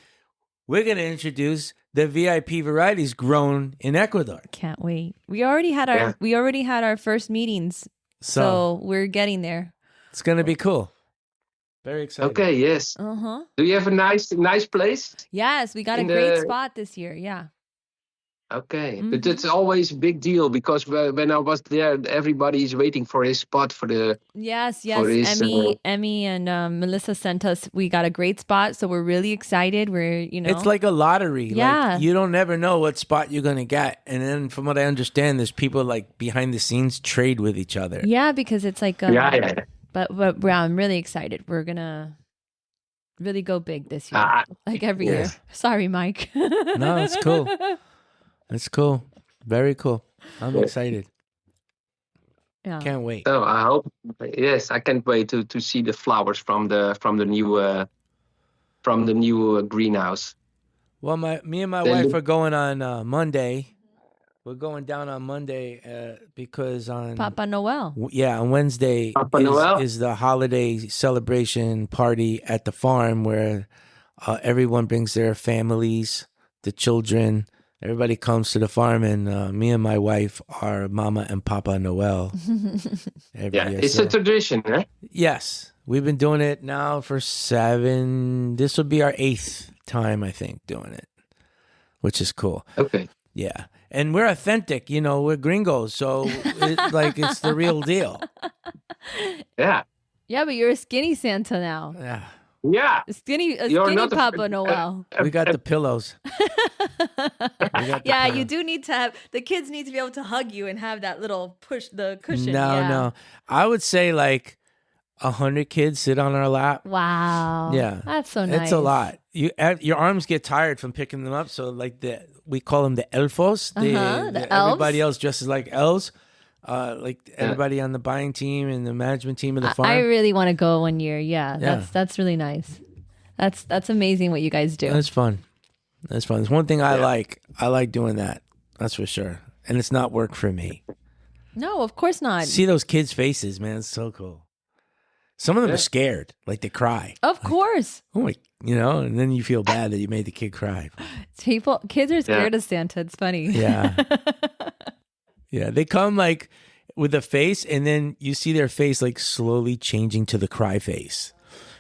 we're going to introduce the VIP varieties grown in Ecuador. Can't wait. We already had our first meetings, so we're getting there. It's going to be cool. Very exciting. Okay, yes. Uh-huh. Do you have a nice place? Yes, we got a great spot this year. Yeah. Okay, but it's always a big deal because when I was there, everybody is waiting for his spot for the Yes, for his. Emmy and Melissa sent us. We got a great spot, so we're really excited. We're It's like a lottery. Yeah. Like, you don't never know what spot you're going to get. And then from what I understand, there's people like behind the scenes trade with each other. yeah, because it's like Yeah. But yeah, I'm really excited. We're gonna really go big this year, like every year. Yes. Sorry, Mike. No, it's cool. It's cool. Very cool. I'm excited. Yeah. Can't wait. So I hope. Yes, I can't wait to see the flowers from the new greenhouse. Well, me and my They wife look- are going on Monday. We're going down on Monday because on Papa Noel. on Wednesday Papa Noel? is the holiday celebration party at the farm where everyone brings their families, the children. Everybody comes to the farm, and me and my wife are Mama and Papa Noel. Every year. It's a tradition, eh? Yes, we've been doing it now for 7. This will be our 8th time, I think, doing it, which is cool. Okay. Yeah, and we're authentic. We're gringos, so it's the real deal. Yeah. Yeah, but you're a skinny Santa now. Yeah, Yeah. A skinny You're not a- Papa Noel. we got the pillows. Yeah, you do need to have the kids need to be able to hug you and have that little the cushion. No. I would say like 100 kids sit on our lap. Wow. Yeah, That's so nice. It's a lot. Your arms get tired from picking them up. So like we call them the elfos. The elves? Everybody else dresses like elves. Like everybody on the buying team and the management team of the farm. I really want to go one year. Yeah, that's really nice. That's amazing what you guys do. That's fun. It's one thing I like. I like doing that. That's for sure. And it's not work for me. No, of course not. See those kids' faces, man. It's so cool. Some of them are scared, like they cry. Of course. Oh my, and then you feel bad that you made the kid cry. Kids are scared of Santa. It's funny. Yeah. Yeah, they come like with a face, and then you see their face like slowly changing to the cry face.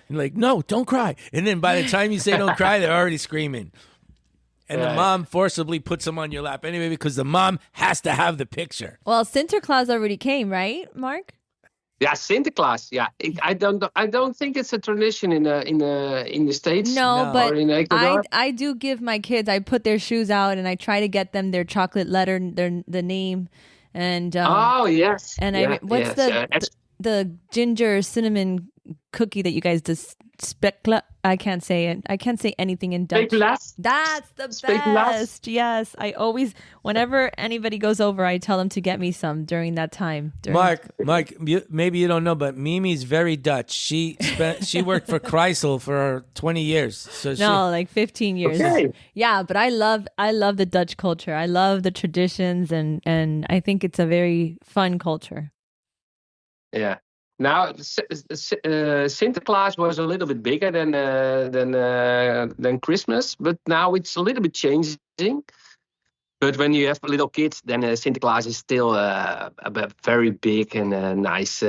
And like, no, don't cry. And then by the time you say don't cry, they're already screaming. And the mom forcibly puts them on your lap anyway because the mom has to have the picture. Well, Santa Claus already came, right, Mark? Yeah, Santa Claus. Yeah, I don't think it's a tradition in the States. No, but or in Ecuador. I do give my kids. I put their shoes out and I try to get them their chocolate letter, the name, and Oh yes. and Yeah, what's yes, the ginger cinnamon cookie that you guys specula? I can't say it. I can't say anything in Dutch. Speculas? That's the Speculas? best. Yes, I always, whenever anybody goes over, I tell them to get me some during that time. Mark, maybe you don't know, but Mimi's very Dutch. She worked for Chrysler for 20 years. So like 15 years. Okay. Yeah, but I love the Dutch culture. I love the traditions, and I think it's a very fun culture. Yeah. Now, Santa Claus was a little bit bigger than Christmas, but now it's a little bit changing. But when you have little kids, then Santa Claus is still a very big and nice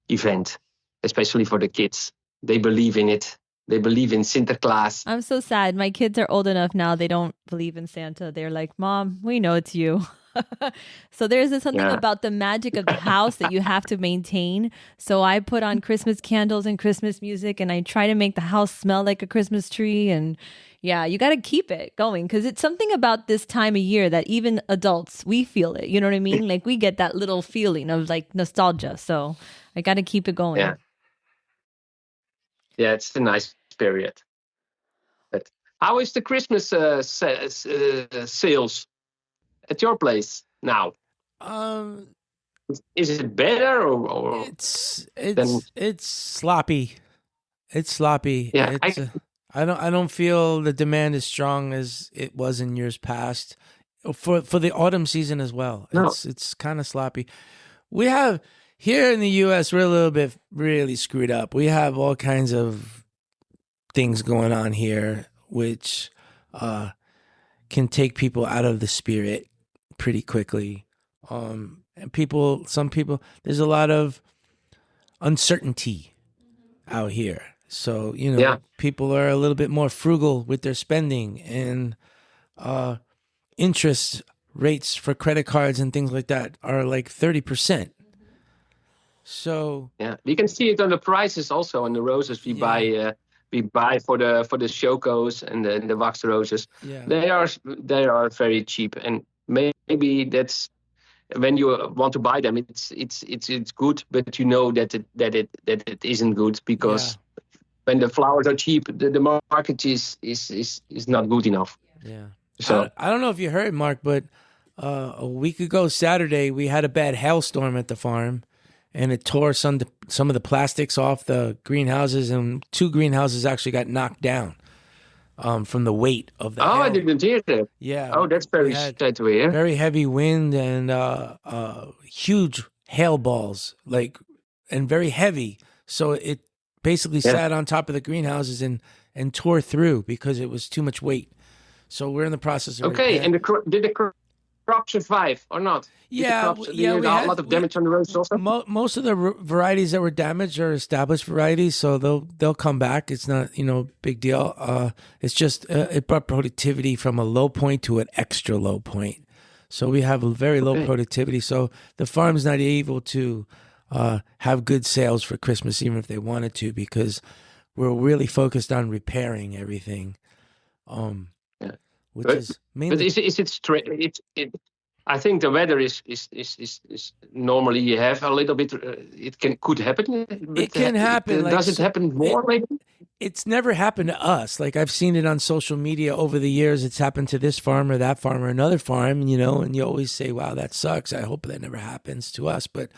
event, especially for the kids. They believe in it. They believe in Santa Claus. I'm so sad. My kids are old enough now. They don't believe in Santa. They're like, Mom, we know it's you. So there's something about the magic of the house that you have to maintain. So I put on Christmas candles and Christmas music, and I try to make the house smell like a Christmas tree. And yeah, you got to keep it going because it's something about this time of year that even adults, we feel it. You know what I mean? Like we get that little feeling of like nostalgia. So I got to keep it going. Yeah, it's a nice period. But how is the Christmas sales at your place now? Is it better or it's sloppy. It's sloppy. Yeah, I don't feel the demand as strong as it was in years past for the autumn season as well. No. It's kind of sloppy. We have here in the U.S. we're a little bit really screwed up. We have all kinds of things going on here which can take people out of the spirit pretty quickly. And some people, there's a lot of uncertainty out here. So, people are a little bit more frugal with their spending. And interest rates for credit cards and things like that are like 30%. So Yeah, we can see it on the prices also on the roses we buy. We buy for the chocos and the wax roses. yeah, They are very cheap, and maybe that's when you want to buy them. It's good, but you know that it isn't good because when the flowers are cheap, the market is not good enough. yeah. So I don't know if you heard, Mark, but a week ago Saturday we had a bad hailstorm at the farm, and it tore some of the plastics off the greenhouses, and 2 greenhouses actually got knocked down from the weight of the hail. I didn't hear that. Yeah. Oh, that's very sad to hear. Very heavy wind and huge hail balls, and very heavy. So it basically sat on top of the greenhouses and tore through because it was too much weight. So we're in the process of repair. And did the crop survive or not? Yeah, we had a lot of damage on the roses also. Most of the varieties that were damaged are established varieties, so they'll come back. It's not big deal. It's just it brought productivity from a low point to an extra low point. So we have a very low productivity. So the farm's not able to have good sales for Christmas, even if they wanted to, because we're really focused on repairing everything. Which is mainly. But is it straight? I think the weather is normally you have a little bit. It could happen. It can happen. Does it happen more? It's never happened to us. Like I've seen it on social media over the years. It's happened to this farm or that farm or another farm. And you always say, "Wow, that sucks." I hope that never happens to us. But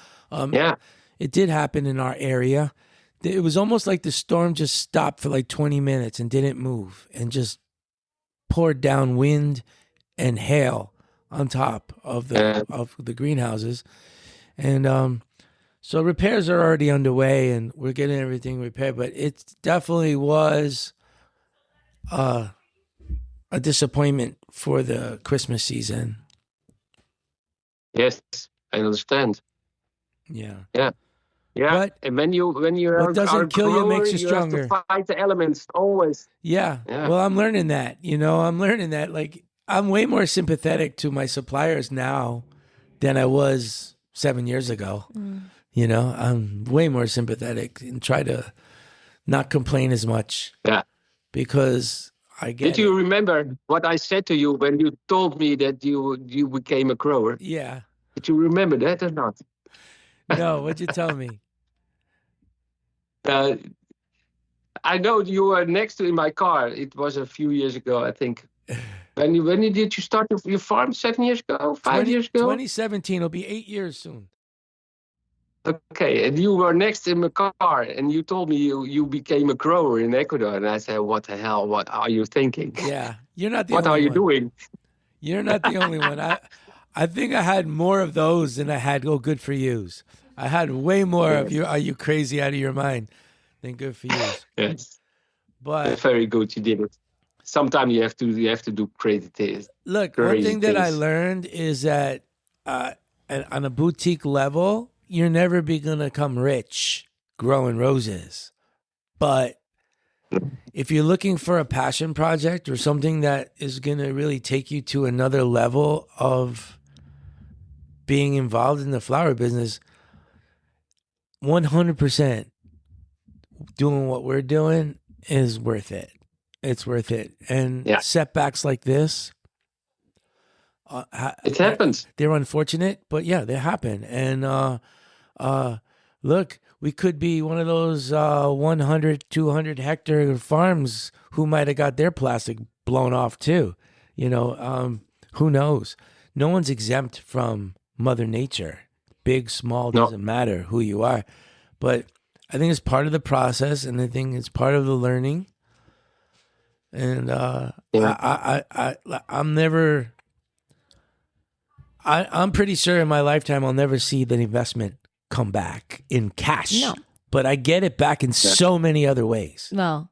it did happen in our area. It was almost like the storm just stopped for like 20 minutes and didn't move and just poured down wind and hail on top of the greenhouses, and so repairs are already underway, and we're getting everything repaired. But it definitely was a disappointment for the Christmas season. Yes, I understand. Yeah. But and when you what doesn't kill you makes you stronger. have to fight the elements always. Yeah. Well, I'm learning that. I'm learning that. Like, I'm way more sympathetic to my suppliers now than I was 7 years ago. I'm way more sympathetic and try to not complain as much. Yeah. Because I get Did you remember what I said to you when you told me that you became a grower? Yeah. Did you remember that or not? No, what'd you tell me? I know you were next to in my car. It was a few years ago, I think. When did you start your farm? 7 years ago? 5 years ago? 2017. It'll be 8 years soon. Okay, and you were next in my car, and you told me you became a grower in Ecuador, and I said, "What the hell? What are you thinking?" Yeah, you're not the what only are you one. doing? You're not the only one. I think I had more of those than I had good for yous. I had way more of you. Are you crazy out of your mind? Than good for yous. Yes, but very good. You did it. Sometimes you have to do crazy things. Look, one thing that I learned is that on a boutique level, you're never going to become rich growing roses. But if you're looking for a passion project or something that is going to really take you to another level of being involved in the flower business, 100% doing what we're doing is worth it. It's worth it. And setbacks like this, it happens. They're unfortunate, but they happen. And look, we could be one of those 100, 200 hectare farms who might have got their plastic blown off too. Who knows? No one's exempt from Mother Nature. Big, small, doesn't matter who you are. But I think it's part of the process, and I think it's part of the learning. And I'm pretty sure in my lifetime I'll never see the investment come back in cash. No. But I get it back in so many other ways. Well,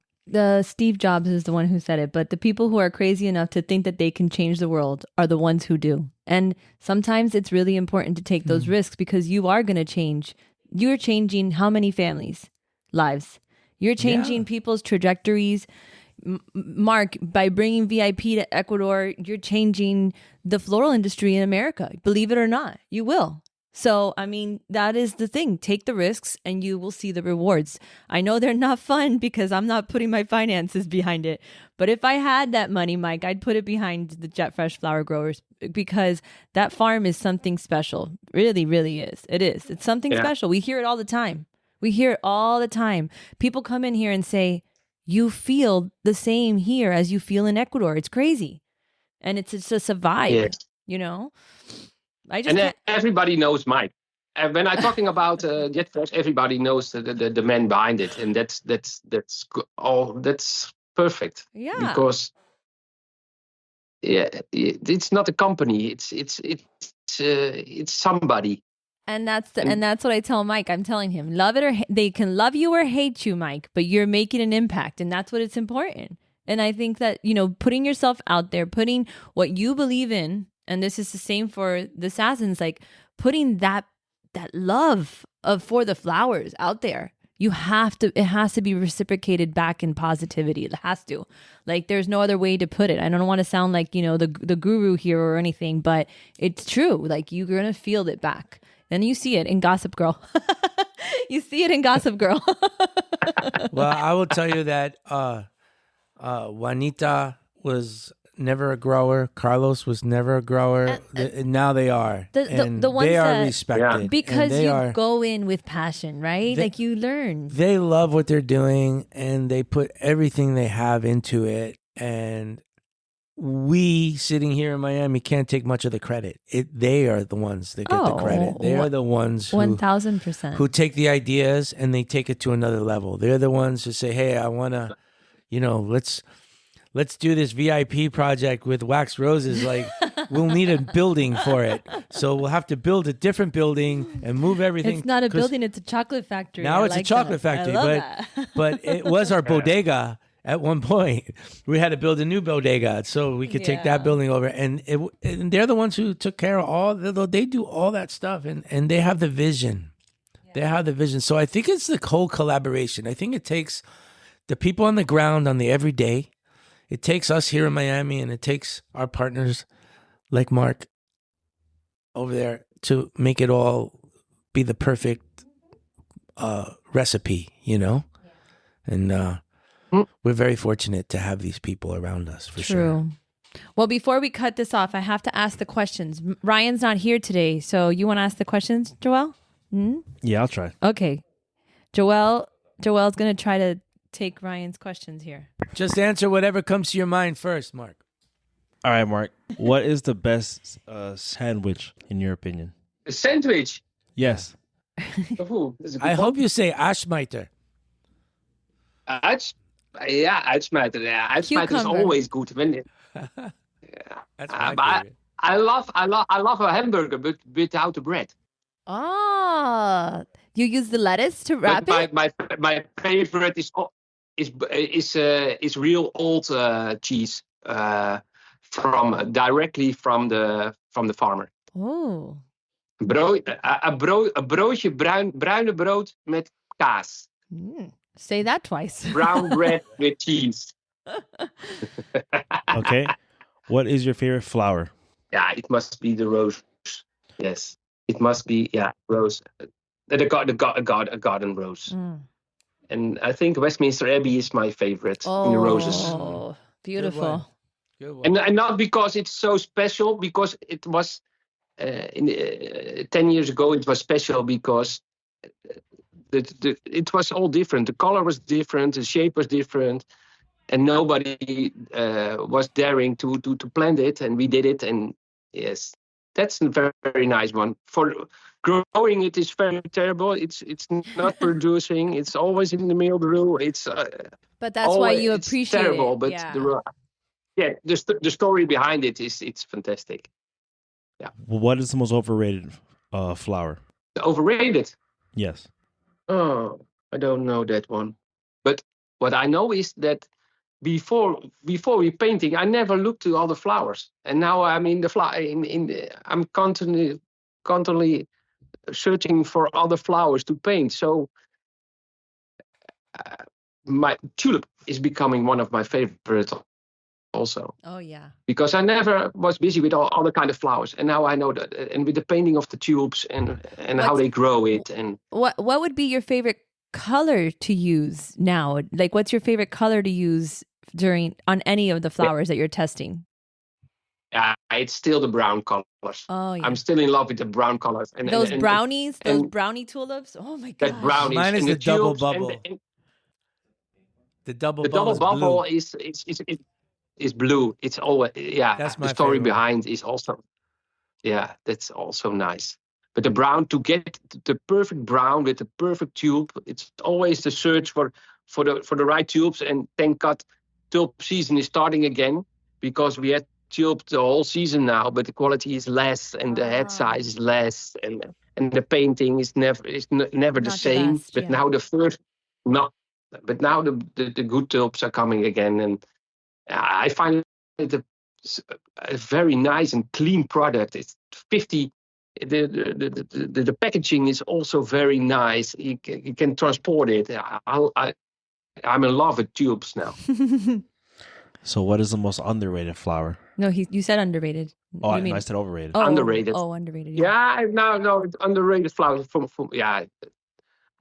Steve Jobs is the one who said it, but the people who are crazy enough to think that they can change the world are the ones who do. And sometimes it's really important to take those risks because you are going to change. You're changing how many families' lives? You're changing people's trajectories. Mark, by bringing VIP to Ecuador, you're changing the floral industry in America. Believe it or not, you will. So, I mean, that is the thing. Take the risks and you will see the rewards. I know they're not fun because I'm not putting my finances behind it. But if I had that money, Mike, I'd put it behind the Jet Fresh flower growers because that farm is something special. Really, really is. It is. It's something special. We hear it all the time. We hear it all the time. People come in here and say, you feel the same here as you feel in Ecuador. It's crazy. And it's just a vibe, you know? Everybody knows Mike. And when I'm talking about Jet Fresh, everybody knows the man behind it, and that's perfect. Yeah. Because it's not a company. It's somebody. And that's what I tell Mike. I'm telling him, love it or they can love you or hate you, Mike, but you're making an impact, and that's what it's important. And I think that, you know, putting yourself out there, putting what you believe in. And this is the same for the Sassens, like putting that love for the flowers out there. It has to be reciprocated back in positivity. It has to. Like, there's no other way to put it. I don't want to sound like, you know, the guru here or anything, but it's true. Like, you're going to feel it back. And you see it in Gossip Girl. You see it in Gossip Girl. Well, I will tell you that Juanita was never a grower. Carlos was never a grower. Now they are. The ones they are that, respected. Because go in with passion, right? Like you learn. They love what they're doing and they put everything they have into it. And we sitting here in Miami can't take much of the credit. They are the ones that get the credit. They are the ones 1,000% who take the ideas and they take it to another level. They're the ones who say, hey, I want to, you know, let's do this VIP project with wax roses. Like, we'll need a building for it. So we'll have to build a different building and move everything. It's not a building, it's a chocolate factory. Now it's a chocolate factory. But it was our bodega at one point. We had to build a new bodega so we could take that building over. And they're the ones who took care of they do all that stuff and they have the vision. Yeah. They have the vision. So I think it's the whole collaboration. I think it takes the people on the ground on the everyday. It takes us here in Miami and it takes our partners like Mark over there to make it all be the perfect recipe, you know? And we're very fortunate to have these people around us, for sure. Well, before we cut this off, I have to ask the questions. Ryan's not here today, so you want to ask the questions, Joel? Yeah, I'll try. Okay. Joel's going to try to take Ryan's questions here. Just answer whatever comes to your mind first, Mark. All right, Mark. What is the best sandwich in your opinion? A sandwich? Yes. I hope you say Ashmiter. Uitsmijter. Yeah, uitsmijter is always good. That's my favorite. I love a hamburger, but without the bread. Ah, you use the lettuce to wrap it? My favorite is real old cheese directly from the farmer. Oh. Broodje bruine brood met kaas. Say that twice. Brown bread with cheese. Okay. What is your favorite flower? Yeah, it must be the rose. Yes, it must be rose. A garden rose. And I think Westminster Abbey is my favorite in the roses. Oh, beautiful. Good one. And not because it's so special, because it was 10 years ago. It was special because it was all different. The color was different, the shape was different, and nobody was daring to plant it, and we did it. And yes, that's a very, very nice one. For growing it is very terrible. It's not producing. It's always in the mildew. It's but that's why you appreciate terrible, it. but the story behind it it's fantastic. Yeah. What is the most overrated flower? Overrated? Yes. Oh, I don't know that one. But what I know is that before we painting, I never looked to all the flowers, and now I'm in the I'm constantly searching for other flowers to paint. So my tulip is becoming one of my favorites also. Oh yeah. Because I never was busy with all other kind of flowers, and now I know that, and with the painting of the tulips and how they grow it. And what would be your favorite color to use now? Like, what's your favorite color to use on any of the flowers that you're testing? It's still the brown colors. Oh yeah. I'm still in love with the brown colors. And those and brownies, those brownie tulips. Oh my gosh. that brownies. Mine is and the double tulips bubble. The double bubble bubble is is blue. It's always That's my the story favorite. behind is also that's also nice. But the brown, to get the perfect brown with the perfect tulip, it's always the search for the right tulips. And thank God, tulip season is starting again, because we had tulip the whole season now, but the quality is less and the head size is less, and the painting is never the Not same. best, But yeah. now the good tulips are coming again, and I find it a very nice and clean product. It's 50. The packaging is also very nice. You can transport it. I'm in love with tulips now. So, what is the most underrated flower? No, you said underrated. Oh, What do you I said overrated. Oh, Underrated. Oh, underrated. Yeah, no, underrated flowers from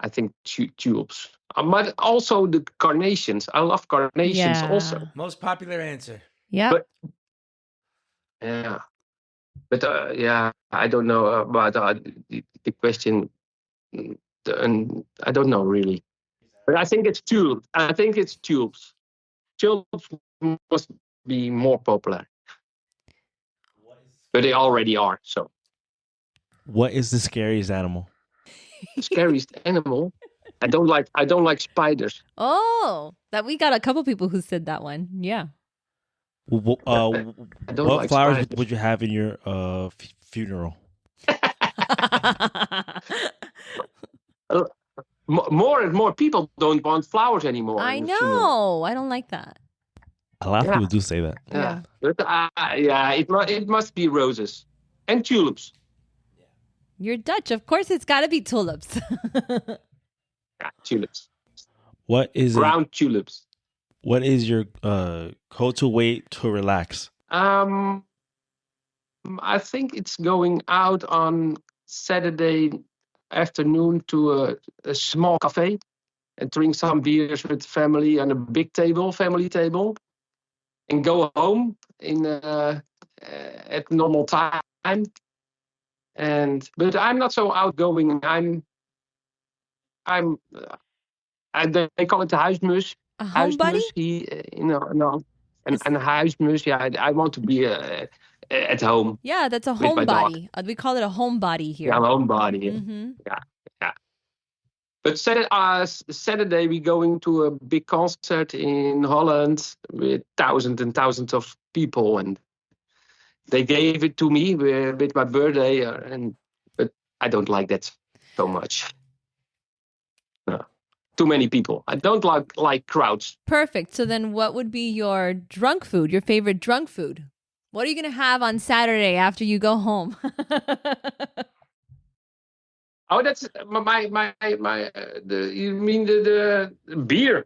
I think tulips. But also the carnations. I love carnations also. most popular answer. Yeah. But but I don't know about the question. And I don't know really. But I think it's tulips. Tulips must be more popular. But they already are. So What is the scariest animal? the scariest animal. I don't like spiders. Oh, that we got a couple people who said that one. Yeah. What don't like flowers spiders. would you have in your funeral? More and more people don't want flowers anymore. I in the funeral. know. I don't like that. A lot of Yeah. people do say that. Yeah. But it must be roses and tulips. You're Dutch. Of course, it's got to be tulips. Tulips. What is Brown tulips. What is your go-to way to relax? I think it's going out on Saturday afternoon to a small cafe and drink some beers with family on a big family table, and go home at normal time. But I'm not so outgoing. They call it the huismus. A home buddy? No. And a huismus, I want to be at home. Yeah, that's a With my dog. homebody. We call it a homebody here. Yeah, I'm a homebody. Mm-hmm. Yeah. But Saturday we're going to a big concert in Holland with thousands and thousands of people, and they gave it to me with my birthday, but I don't like that so much. No. Too many people. I don't like crowds. Perfect. So then what would be your drunk food, your favorite drunk food? What are you going to have on Saturday after you go home? Oh, that's you mean the beer?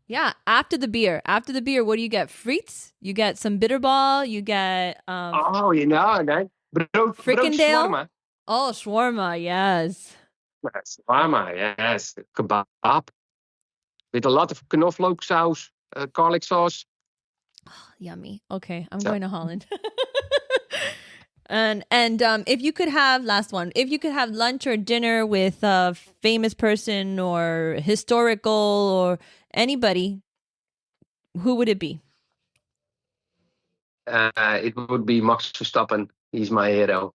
Yeah, after the beer. After the beer, what do you get? Frites? You get some bitterball? You get Brood Frikkendale? shawarma. Oh, shawarma, yes. Shawarma, yes. Kebab. With a lot of knoflook sauce, garlic sauce. Yummy. Okay, I'm So- going to Holland. And if you could have if you could have lunch or dinner with a famous person or historical or anybody, who would it be? It would be Max Verstappen. He's my hero.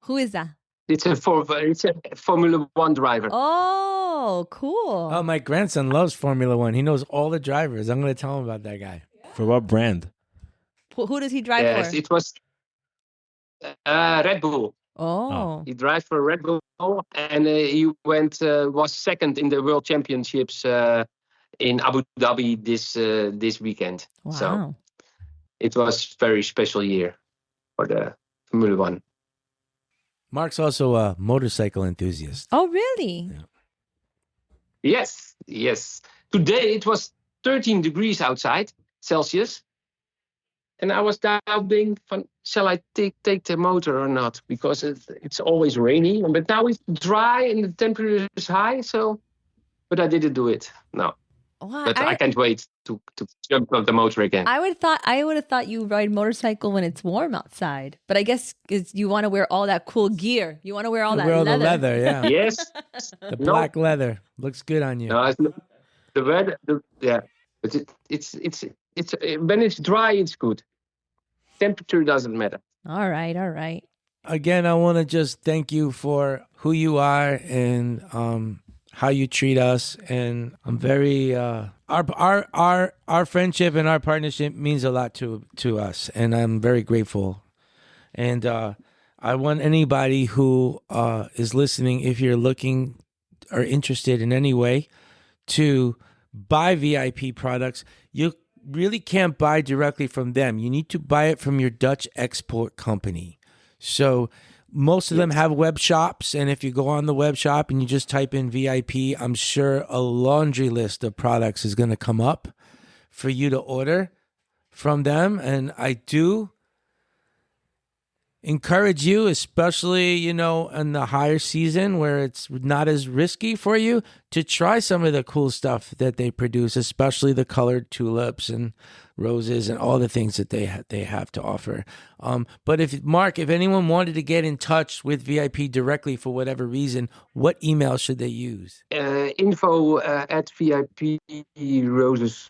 Who is that? It's a Formula One driver. Oh, cool. Oh, my grandson loves Formula One. He knows all the drivers. I'm going to tell him about that guy. For what brand? Who does he drive Yes, for? it was Red Bull. Oh. He drives for Red Bull, and he was second in the World Championships in Abu Dhabi this weekend. Wow. So it was a very special year for the Formula One. Mark's also a motorcycle enthusiast. Oh, really? Yes. Today it was 13 degrees outside Celsius. And I was doubting, shall I take the motor or not? Because it's always rainy. But now it's dry and the temperature is high. But I didn't do it. No. Wow, But I can't wait to jump on the motor again. I would have thought you ride motorcycle when it's warm outside. But I guess you want to wear all that cool gear. You want to wear all that Wear leather. the leather, yeah. Yes. The black leather looks good on you. No, the weather, yeah. But it's when it's dry, it's good. Temperature doesn't matter. All right. Again, I want to just thank you for who you are and how you treat us. And I'm very our friendship and our partnership means a lot to us, and I'm very grateful. And I want anybody who is listening, if you're looking or interested in any way to buy VIP products, you really can't buy directly from them. You need to buy it from your Dutch export company. So most of them have web shops, and if you go on the web shop and you just type in VIP, I'm sure a laundry list of products is going to come up for you to order from them. And I do encourage you, especially, in the higher season where it's not as risky for you, to try some of the cool stuff that they produce, especially the colored tulips and roses and all the things that they have to offer. But if anyone wanted to get in touch with VIP directly for whatever reason, what email should they use? Info at viproses.nl.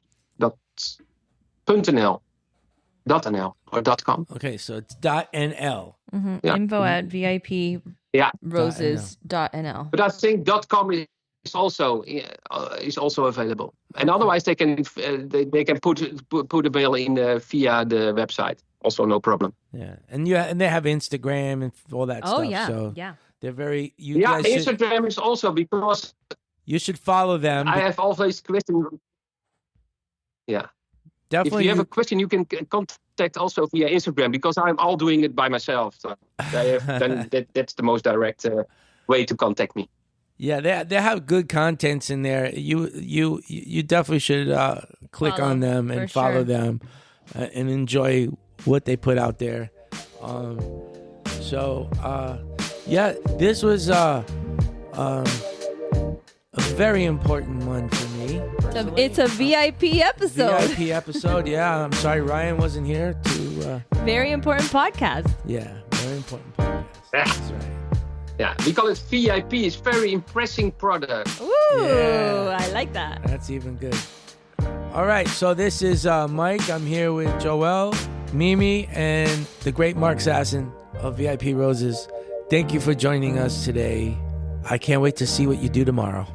.nl or .com. Okay, so it's .nl. Mm-hmm. Yeah. Info at VIP Roses.nl. But I think .com is also available, and otherwise they can put a mail in via the website. Also, no problem. Yeah, and they have Instagram and all that stuff. Oh yeah, so yeah. They're very. Instagram is also, because you should follow them. I have always questions. Yeah. Definitely. If you have a question, you can contact also via Instagram, because I'm all doing it by myself. So that's the most direct way to contact me. Yeah, they have good contents in there. You definitely should click on them and follow them and enjoy what they put out there. This was a very important one for me. It's a VIP episode. VIP episode, yeah. I'm sorry Ryan wasn't here to... Very important podcast. Yeah, very important podcast. That's right. Yeah, we call it VIP. It's very impressing product. Ooh, Yeah. I like that. That's even good. All right, so this is Mike. I'm here with Joel, Mimi, and the great Marc Sassen of VIP Roses. Thank you for joining us today. I can't wait to see what you do tomorrow.